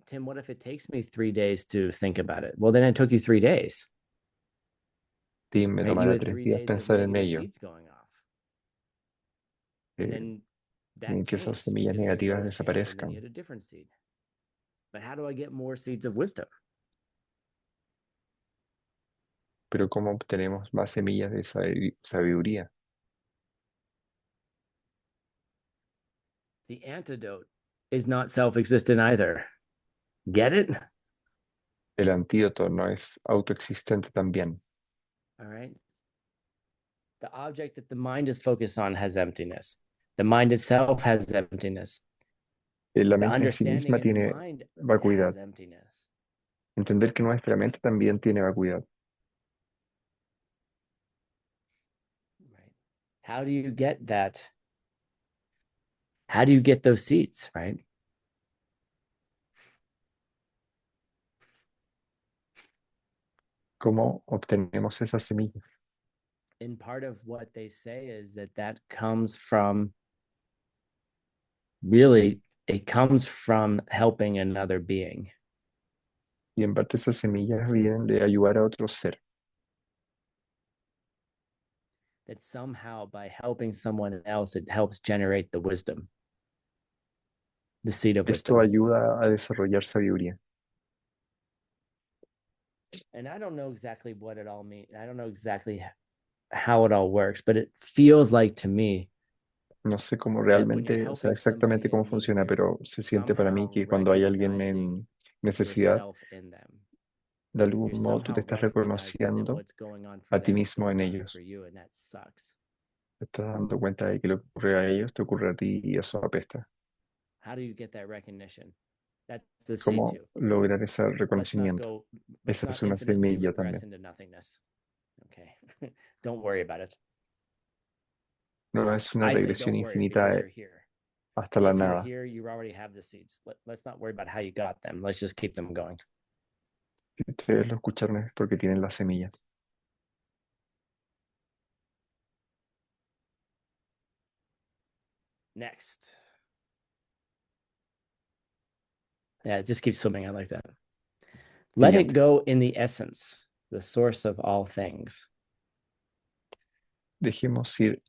Tim, what if it takes me 3 days to think about it? Well, then it took you 3 days, Tim, me right? You tomará had tres three días days of pensar en negative ello, seeds going off. And eh, then that en que esas changed semillas because things negativas always change. And then you desaparezcan. had a different seed. But how do I get more seeds of wisdom? Pero ¿cómo obtenemos más semillas de sabiduría? The antidote is not self existent either. Get it? El antídoto no es autoexistente también. All right. The object that the mind is focused on has emptiness. The mind itself has emptiness. La The mente en sí understanding misma in the tiene mind vacuidad. has emptiness. Entender que nuestra mente también tiene vacuidad. Right. How do you get that? How do you get those seeds, right? ¿Cómo obtenemos esas semillas? And part of what they say is that that comes from really, it comes from helping another being. Y en parte esas semillas vienen de ayudar a otro ser. That somehow by helping someone else, it helps generate the wisdom, the seed of Esto wisdom. ayuda a desarrollar sabiduría. And I don't know exactly what it all means. I don't know exactly how it all works, but it feels like to me No sé cómo that when you're realmente, o sea, helping exactamente somebody cómo in need, funciona, you're pero se siente para mí somehow que cuando hay alguien recognizing en necesidad, yourself in them. de You're algún modo tú te somehow estás recognizing that reconociendo what's going on for a ti them is mismo en going on for ellos. you, and that sucks. Te estás dando cuenta de que lo que ocurre a ellos te ocurre a ti y eso apesta. How do you get that recognition? That's the seed ¿Cómo too. lograr ese Let's not reconocimiento? go, let's Esa not es una infinitely semilla regress también. into nothingness. Okay. Don't worry about it. No es una I say regresión don't worry infinita because you're here. hasta la If you're nada. here, you already have the seeds. Let's not worry about how you got them. Let's just keep them going. Si ustedes lo escucharon es porque tienen la semilla. Next. Yeah, just keep swimming. I like that. Let it Siguiente. go in the essence, the source of all things. Dejemos ir,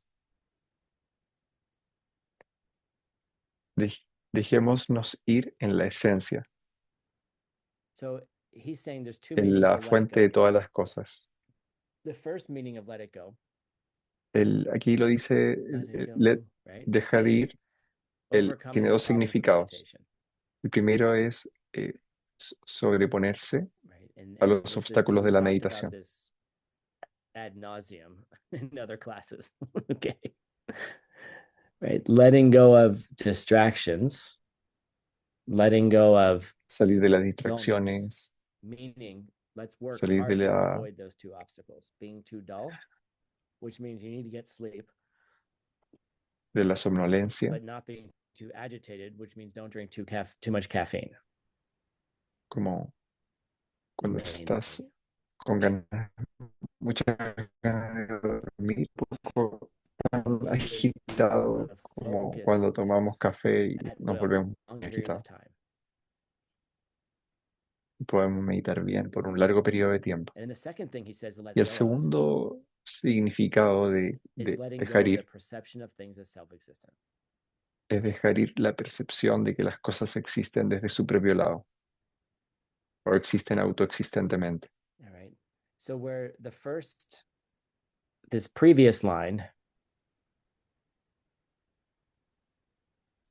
dejémonos ir en la esencia, So he's saying there's two en meanings la to let it fuente go de todas here. las cosas. The first meaning of let it go, Aquí lo dice, let it let, go, right, dejar is ir, tiene overcoming the dos problems of significados. meditation, El primero es sobreponerse right? a And los this is, obstáculos de we've la talked about meditación. this ad nauseum in other classes. Okay. Right. Letting go of distractions, letting go of Salir de las dullness, distracciones, meaning let's work salir de hard to la, avoid those two obstacles. Being too dull, which means you need to get sleep, de la somnolencia, but not being too agitated, which means don't drink too much caffeine. como cuando estás Mainly. con ganas, muchas ganas de dormir, poco tan Because you want agitado to como focus cuando on tomamos this café y at nos will, volvemos long muy periods of agitados. time. Podemos meditar bien por un largo periodo de tiempo. And the second thing he says to let Y el go of segundo significado is letting go dejar of the ir perception of things as self-existent. es dejar ir la percepción de que las cosas existen desde su propio lado o existen autoexistentemente. All right. So where this previous line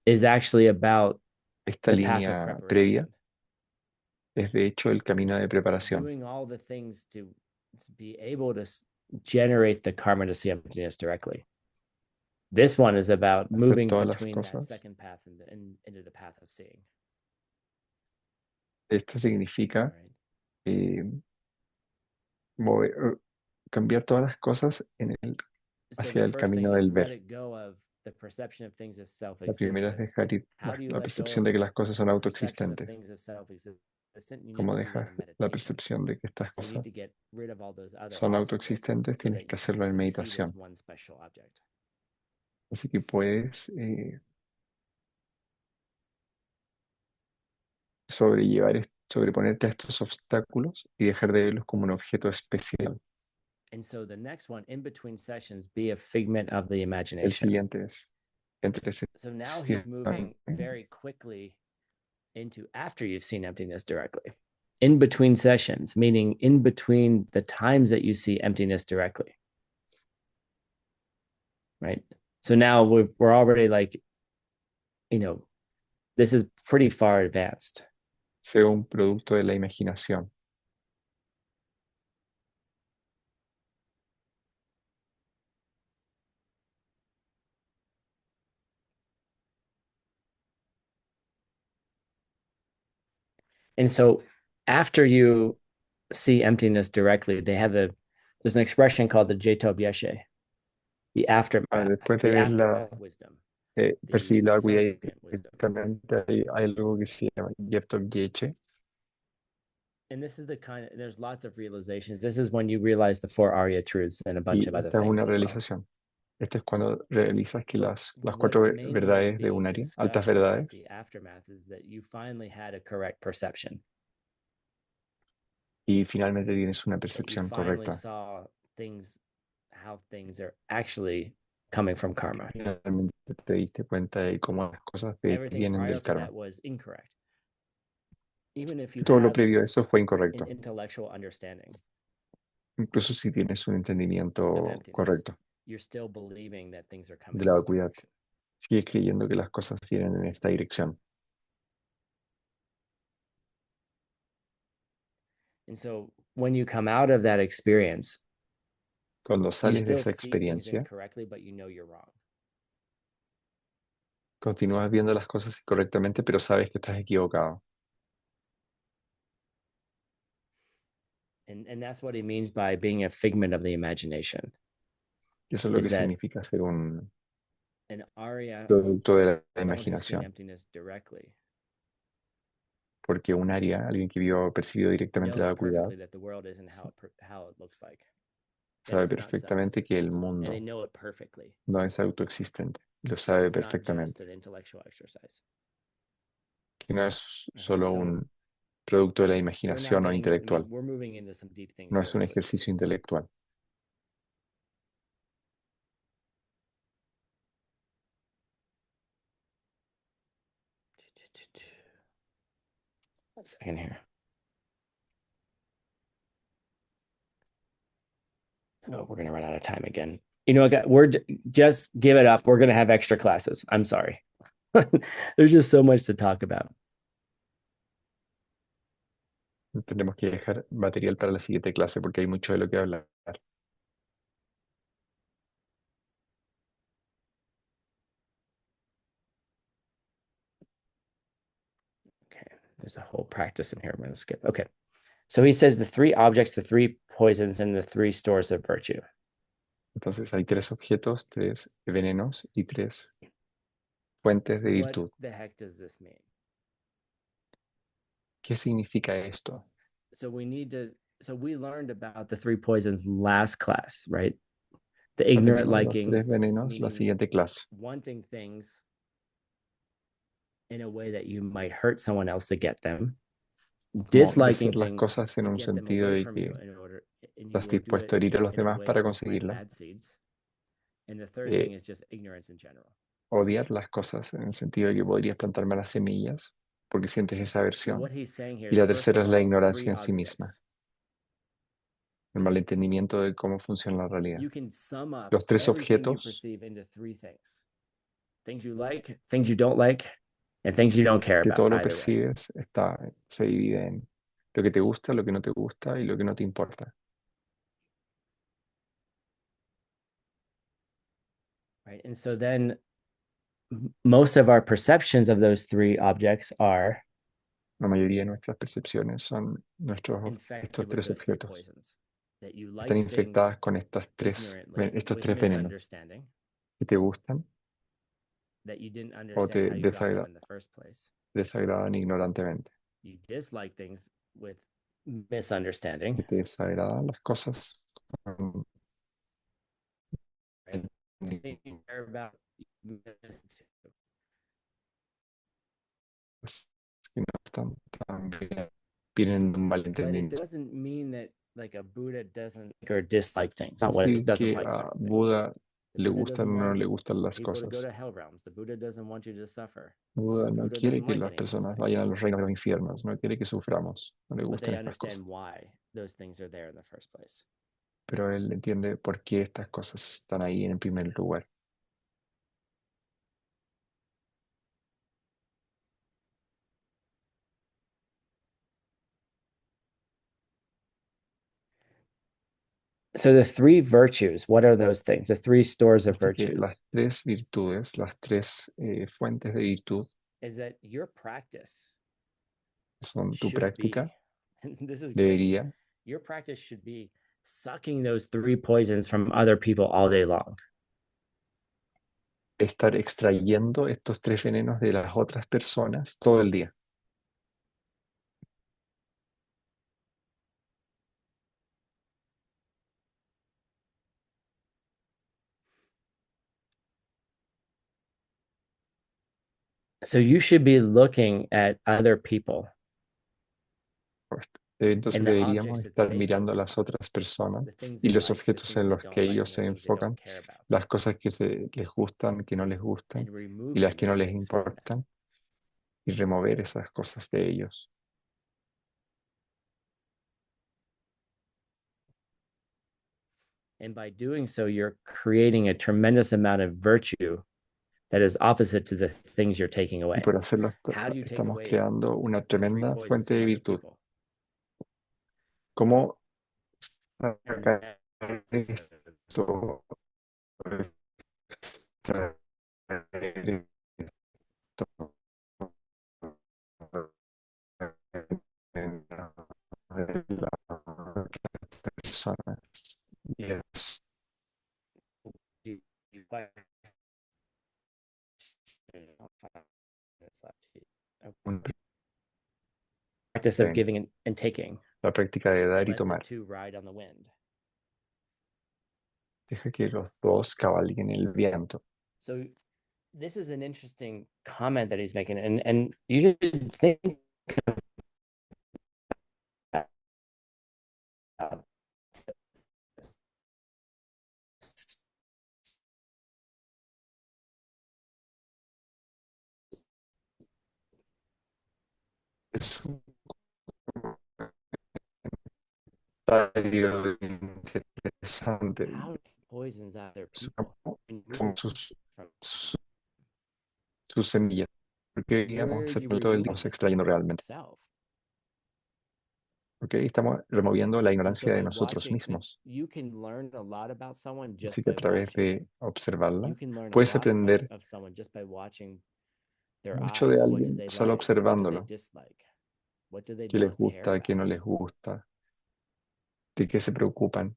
is actually about Esta the path of línea previa preparation, es de hecho el camino de preparación, doing all the things to be able to generate the karma to see emptiness directly. This one is about hacer moving todas las between that cosas. second path into the path of seeing. Esto All significa right. eh, cambiar todas las cosas So hacia the el first thing camino is del let ver. it go of the perception of things as La primera es self-existent. dejar ir How do you la let go percepción of de que las cosas son the perception of autoexistentes. things as self-existent? You need Como to do that dejas in la meditation. percepción de que estas So you need cosas to get rid of all those other son obstacles autoexistentes, so tienes that que you hacerlo en can see this meditación. one special object. Así que puedes sobreponerte a estos obstáculos y dejar de verlos como un objeto especial. And so the next one, in between sessions, be a figment of the El imagination. siguiente es, entre So now he's moving sesiones, very quickly into after you've seen emptiness directly. In between sessions, meaning in between the times that you see emptiness directly. Right. So now we're already like, this is pretty far advanced. sea un producto de la imaginación. And so after you see emptiness directly, there's an expression called the Jetob Yeshe, the aftermath, Después de the verla, aftermath wisdom, percibir the la agua subsequent wisdom. directamente, hay algo que se llama Yeptok Yeche. And this is there's lots of realizations. This is when you realize the four Arya truths and a bunch Y of other esta es things una as well. realización. Esto es cuando realizas que las What's cuatro mainly verdades de being un área, altas discussed about verdades, the aftermath is that you finally had a correct perception, y finalmente tienes una that you percepción finally correcta. saw how things are actually coming from karma. Finalmente te diste cuenta de cómo las cosas Everything vienen prior del to karma. that was incorrect. Even if you Todo lo have previo a eso fue an incorrecto, intellectual understanding incluso si tienes un of entendimiento emptiness, correcto you're still believing that things are de coming la in this vacuidad. direction. Sigues creyendo que las cosas vienen en esta dirección. And so when you come out of that experience, Cuando you sales de still esa see things experiencia, incorrectly, but you know you're wrong. continúas viendo las cosas incorrectamente, pero sabes que estás equivocado. And that's what he means by being a figment of the imagination. Y eso es lo Is que that significa ser un an Arya, producto de la someone who's seen imaginación. emptiness directly, Porque un área, alguien que percibió directamente la knows vacuidad, perfectly that the world isn't how it looks like. That sabe it's not perfectamente que el self-existent, and they mundo know it perfectly. no es autoexistente. Lo sabe It's not just perfectamente. an intellectual exercise. Que no es And solo so un producto de la we're not imaginación o intelectual. we're moving into some deep things No here es un quickly. ejercicio intelectual. A second here. Oh, we're gonna run out of time again. You know, just give it up. We're gonna have extra classes. I'm sorry. There's just so much to talk about. Tenemos que dejar material para la siguiente clase porque hay mucho de lo que hablar. Okay, there's a whole practice in here. I'm gonna skip. Okay. So he says the three objects, the three poisons, and the three stores of virtue. Entonces hay tres objetos, tres venenos y tres fuentes de What virtud. the heck does this mean? ¿Qué significa esto? So we learned about the three poisons last class, right? The ignorant Aprendimos los liking, tres venenos la meaning siguiente clase. wanting things in a way that you might hurt someone else to get them. Como Disliking desear las things cosas en to un get them sentido away de from que you and you estás will do dispuesto a it herir a los in a demás way para that will plant conseguirla. bad seeds. And the third Eh, thing is just ignorance in general. Odiar las cosas en el sentido de que podrías plantar malas semillas porque sientes esa So aversión. what he's saying here Y is la first tercera of es la all, ignorancia three en sí misma, objects. el malentendimiento de cómo funciona la realidad. You can sum up Los tres everything you objetos, perceive into three things: things you like, things you don't like, and things you don't care que about. todo lo Either way. percibes, se divide en lo que te gusta, lo que no te gusta y lo que no te importa. Right. And so then most of our perceptions of those three objects are La mayoría de nuestras percepciones son infected estos with tres those three objetos. poisons. That you Están like things infectadas con ignorantly estos with tres venenos misunderstanding, que te gustan that you didn't o understand te how you got them in the first place. desagradan ignorantemente. You dislike things with misunderstanding. Que te desagradan las cosas Right? The thing you care about, you miss too. que no están tan bien, vienen de un But it malentendimiento. doesn't mean that like a Buddha doesn't or dislike things. Not Es what it decir, doesn't que like a certain things. Buda The le Buddha gustan doesn't o no want le gustan las people to go cosas. to hell realms. The Buddha doesn't want you to suffer. Buda The no Buddha quiere doesn't que like las any of those personas things. vayan a los reinos de los infiernos, no quiere que suframos, no le But gustan they estas cosas. understand why those things are there in the first place. Pero él entiende por qué estas cosas están ahí en primer lugar. So the three virtues, what are those things? The three stores of Así que virtues las tres virtudes, las tres fuentes de virtud is that your practice son tu should be, práctica, and this is great, debería your practice should be sucking those three poisons from other people all day long. estar extrayendo estos tres venenos de las otras personas todo el día. So you should be looking at other people Pues, entonces and the deberíamos objects that estar they mirando a focus las on, otras personas the things y they los like, the objetos things en they los don't que like, ellos and se the things they don't enfocan, care about, las cosas que les gustan, que no les gustan and y removing las que no those les things from them. importan y remover esas cosas de ellos. And by doing so, you're creating a tremendous amount of virtue that is opposite to the things you're taking Y away. por hacerlo How do you take estamos away creando una the three tremenda poisons fuente from de other virtud. people? ¿Cómo And sacar that's esto? Extraer esto de las personas? Yes. you find Un- practice of giving and taking. La práctica de dar y Let the tomar. two ride on the wind. Deja que los dos cabalguen el viento. So this is an interesting comment that he's making, and you should think about Es un comentario interesante. how poisons other Es people. como sus semillas. Porque deberíamos hacerlo todo el día, estamos extrayendo realmente. ¿Ok? Estamos removiendo la ignorancia de nosotros mismos. You can learn a lot about someone just Así que a by través watching. de observarla, You can learn a puedes lot aprender of someone just by watching their mucho de eyes. What do alguien they solo like? What do they observándolo. dislike? What do they ¿Qué les not care gusta, qué no about? les gusta? ¿De qué se preocupan?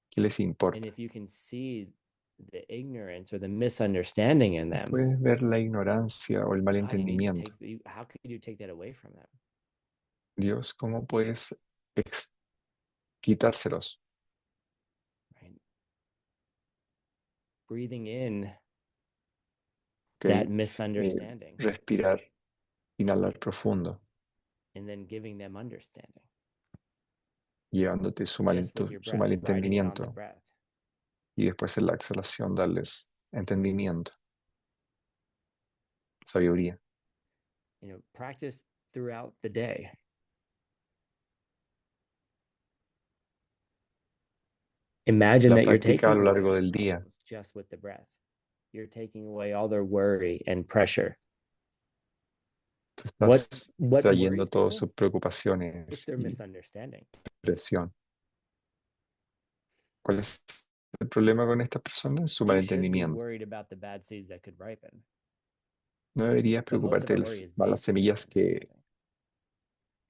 ¿Qué les And importa? if you can see the ignorance or the misunderstanding in them, Puedes ver la ignorancia o el how do you need to malentendimiento. how could you take that away from them? Dios, ¿cómo puedes quitárselos? Right? Breathing in ¿Ok? that misunderstanding Respirar, inhalar profundo, and then giving them understanding llevándote su just with your breath, writing it on the malentendimiento breath. y después en la exhalación darles entendimiento, sabiduría. You know, practice throughout the day. Imagine La that you're práctica a taking lo away largo their del día. problems just with the breath. You're taking away all their worry and pressure. Tú What estás what extrayendo worries todas people? sus It's preocupaciones their y misunderstanding. presión. ¿Cuál es el problema con estas personas? Su You should be malentendimiento. worried about the bad seeds that could ripen. No deberías But most of preocuparte our de worry las is malas based on semillas que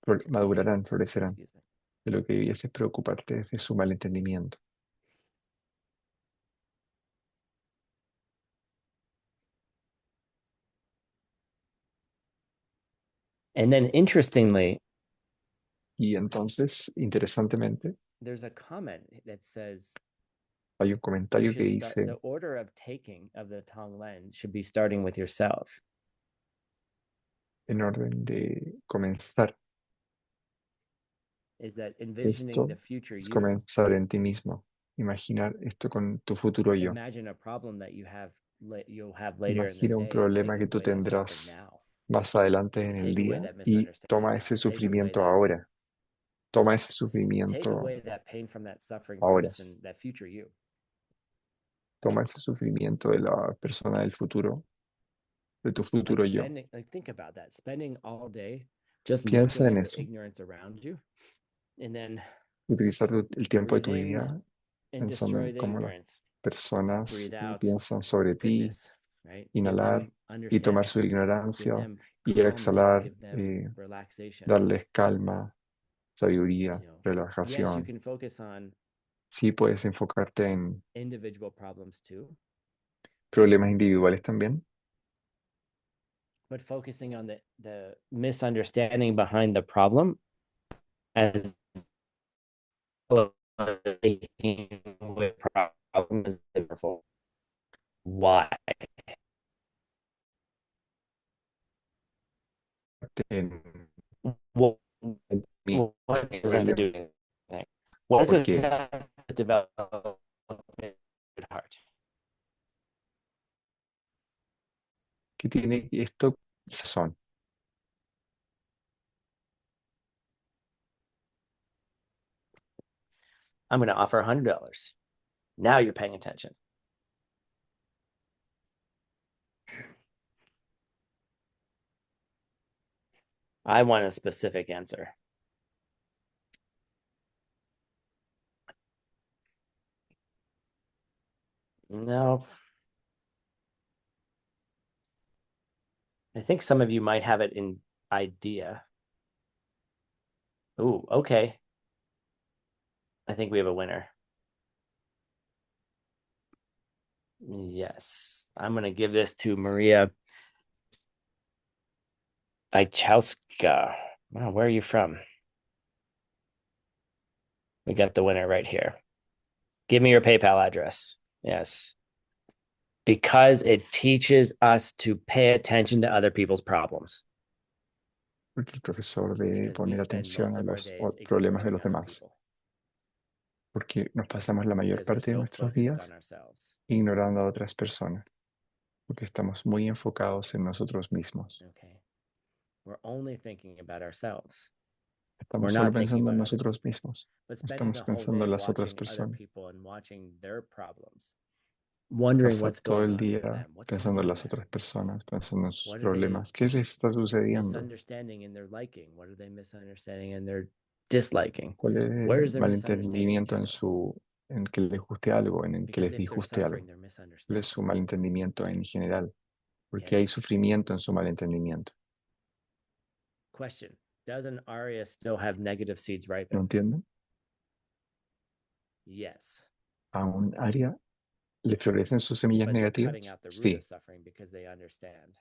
misunderstanding. madurarán, florecerán. Excuse me. De lo que deberías es preocuparte de su malentendimiento. And then interestingly, Y entonces, interesantemente, there's a comment that says hay un you comentario que should start dice, the order of taking of the Tonglen should be starting with yourself. en orden de comenzar, Is that envisioning esto the future es you? comenzar en ti mismo. Imaginar esto con tu futuro yo. Imagine a problem that you'll have later in the Imagina un day and take problema que tú away that suffering tendrás now. más adelante en el Take away día that y misunderstanding toma now. ese Take away sufrimiento that ahora. Toma ese take sufrimiento away that pain from that suffering ahora. person, that future you. Toma ese sufrimiento de la persona del futuro, de tu Like futuro yo. spending, like think about that. Spending all day just Piensa looking en at the eso. ignorance around you and then Utilizar el tiempo de breathe tu in vida and pensando en destroy the cómo las ignorance. personas Breathe out piensan sobre ti, goodness, right? Give inhalar them y tomar understanding, su give ignorancia them y calmness, exhalar, give them relaxation. darles calma, You sabiduría, know, yes, you relajación. can focus on Sí puedes enfocarte en individual problems too, problemas individuales también, but focusing on the misunderstanding behind the problem as with problem is powerful. Why? en, What, en mi what does that have to problema, do with anything? What does this porque have to develop a good heart? ¿qué tiene esto? Son. I'm going to offer $100. Now you're paying attention. I want a specific answer. No. I think some of you might have it in idea. Oh, okay. I think we have a winner. Yes. I'm going to give this to Maria Ichowska. Wow, where are you from? We got the winner right here. Give me your PayPal address. Yes. Because it teaches us to pay attention to other people's problems. Porque el profesor debe Because we poner spend atención most a of our los days problemas de ignoring los other demás, people porque nos pasamos la mayor because we're parte de so nuestros focused on días ourselves. ignorando a otras personas, porque estamos muy enfocados en nosotros mismos. Okay. We're only thinking about ourselves. We're Estamos solo not thinking pensando en about other nosotros people. mismos, But no spending estamos the whole pensando day en las otras watching other personas. people and watching their problems, wondering Pasar what's todo going el on for día them, what's going pensando en on las there, otras personas, pensando en sus what are they problemas. ¿Qué les está sucediendo? misunderstanding in their liking, what are they misunderstanding in their disliking, ¿Cuál es where el is their misunderstanding malentendimiento coming? en que les guste algo, en el que Because les if they're disguste suffering, algo? they're ¿Cuál es misunderstanding. su malentendimiento en general? Porque Okay. hay sufrimiento en su malentendimiento. Question: does an aria still have negative seeds ¿No ripen? entienden? Yes. A un área le florecen sus semillas But they're cutting negativas. out the root Sí, of suffering because they understand.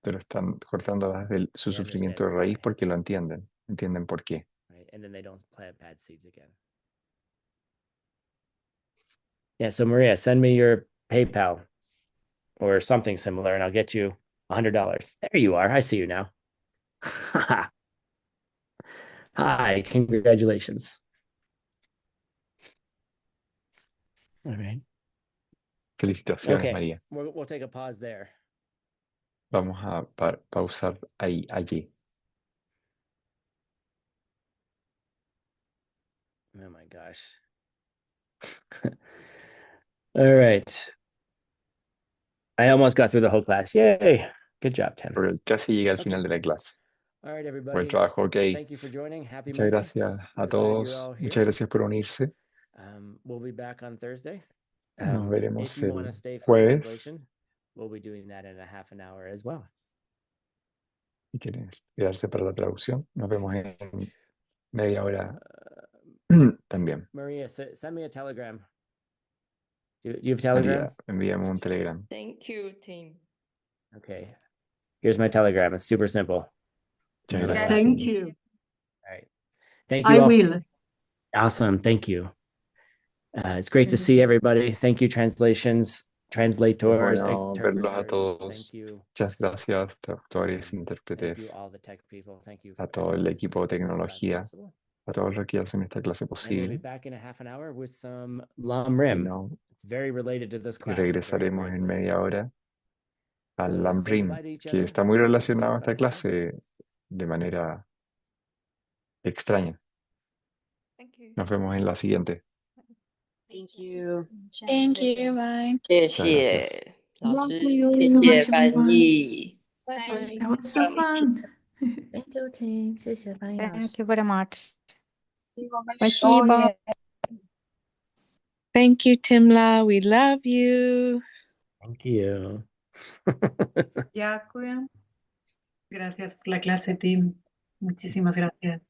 pero están cortando su They sufrimiento understand de raíz why, porque lo entienden. Entienden por qué. right? And then they don't plant bad seeds again. Yeah. So Maria, send me your PayPal or something similar, and I'll get you $100. There you are. I see you now. Hi, congratulations. All right. Felicitaciones, Okay, María. we'll take a pause there. Vamos a pausar ahí, allí. Oh my gosh. All right. I almost got through the whole class. Yay. Good job, Tim. Pero casi llegué al Okay. final de la clase. All right, Buen everybody. trabajo, ok. Thank you for joining. Happy Muchas Monday. gracias a We're glad you're todos. all Muchas here. gracias por unirse. We'll be back on Thursday. Nos If veremos you want to el stay for jueves. translation, we'll be doing that in a half an hour as well. Si quieren quedarse para la traducción, nos vemos en media hora también. Maria, send me a telegram. Do you have Telegram? María, envíame un telegram. Thank you, team. Okay. Here's my Telegram. It's super simple. Muchas No, gracias. Thank Cindy. you. All right. Thank I you all. will. Awesome. Thank you. It's great to see everybody. Thank you, translators, Es verlos bueno verlos a Thank todos. you. Muchas gracias, traductores, Thank you, intérpretes, all the tech people. Thank you a for todo el everyone who equipo de makes this class tecnología, possible. a todos los que hacen esta clase And we'll be posible. back in a half an hour with some Lam Rim. Bueno, It's very related to this y class. Very, regresaremos very en related. media hora al So say Lambrim, goodbye to each que other. está muy Say relacionado a esta bye-bye. clase de manera extraña. Thank you. Nos vemos en la siguiente. Thank you. Thank you. Bye. 谢 Muchas gracias. 谢老师， Thank you 谢 so 谢 much, 翻 everyone. 译。 Bye. That was so fun. Thank you, team. 谢谢翻译老师。 Thank you very much. Спасибо. Thank you, Timla. We love you. Thank you. Gracias por la clase, Tim. Muchísimas gracias.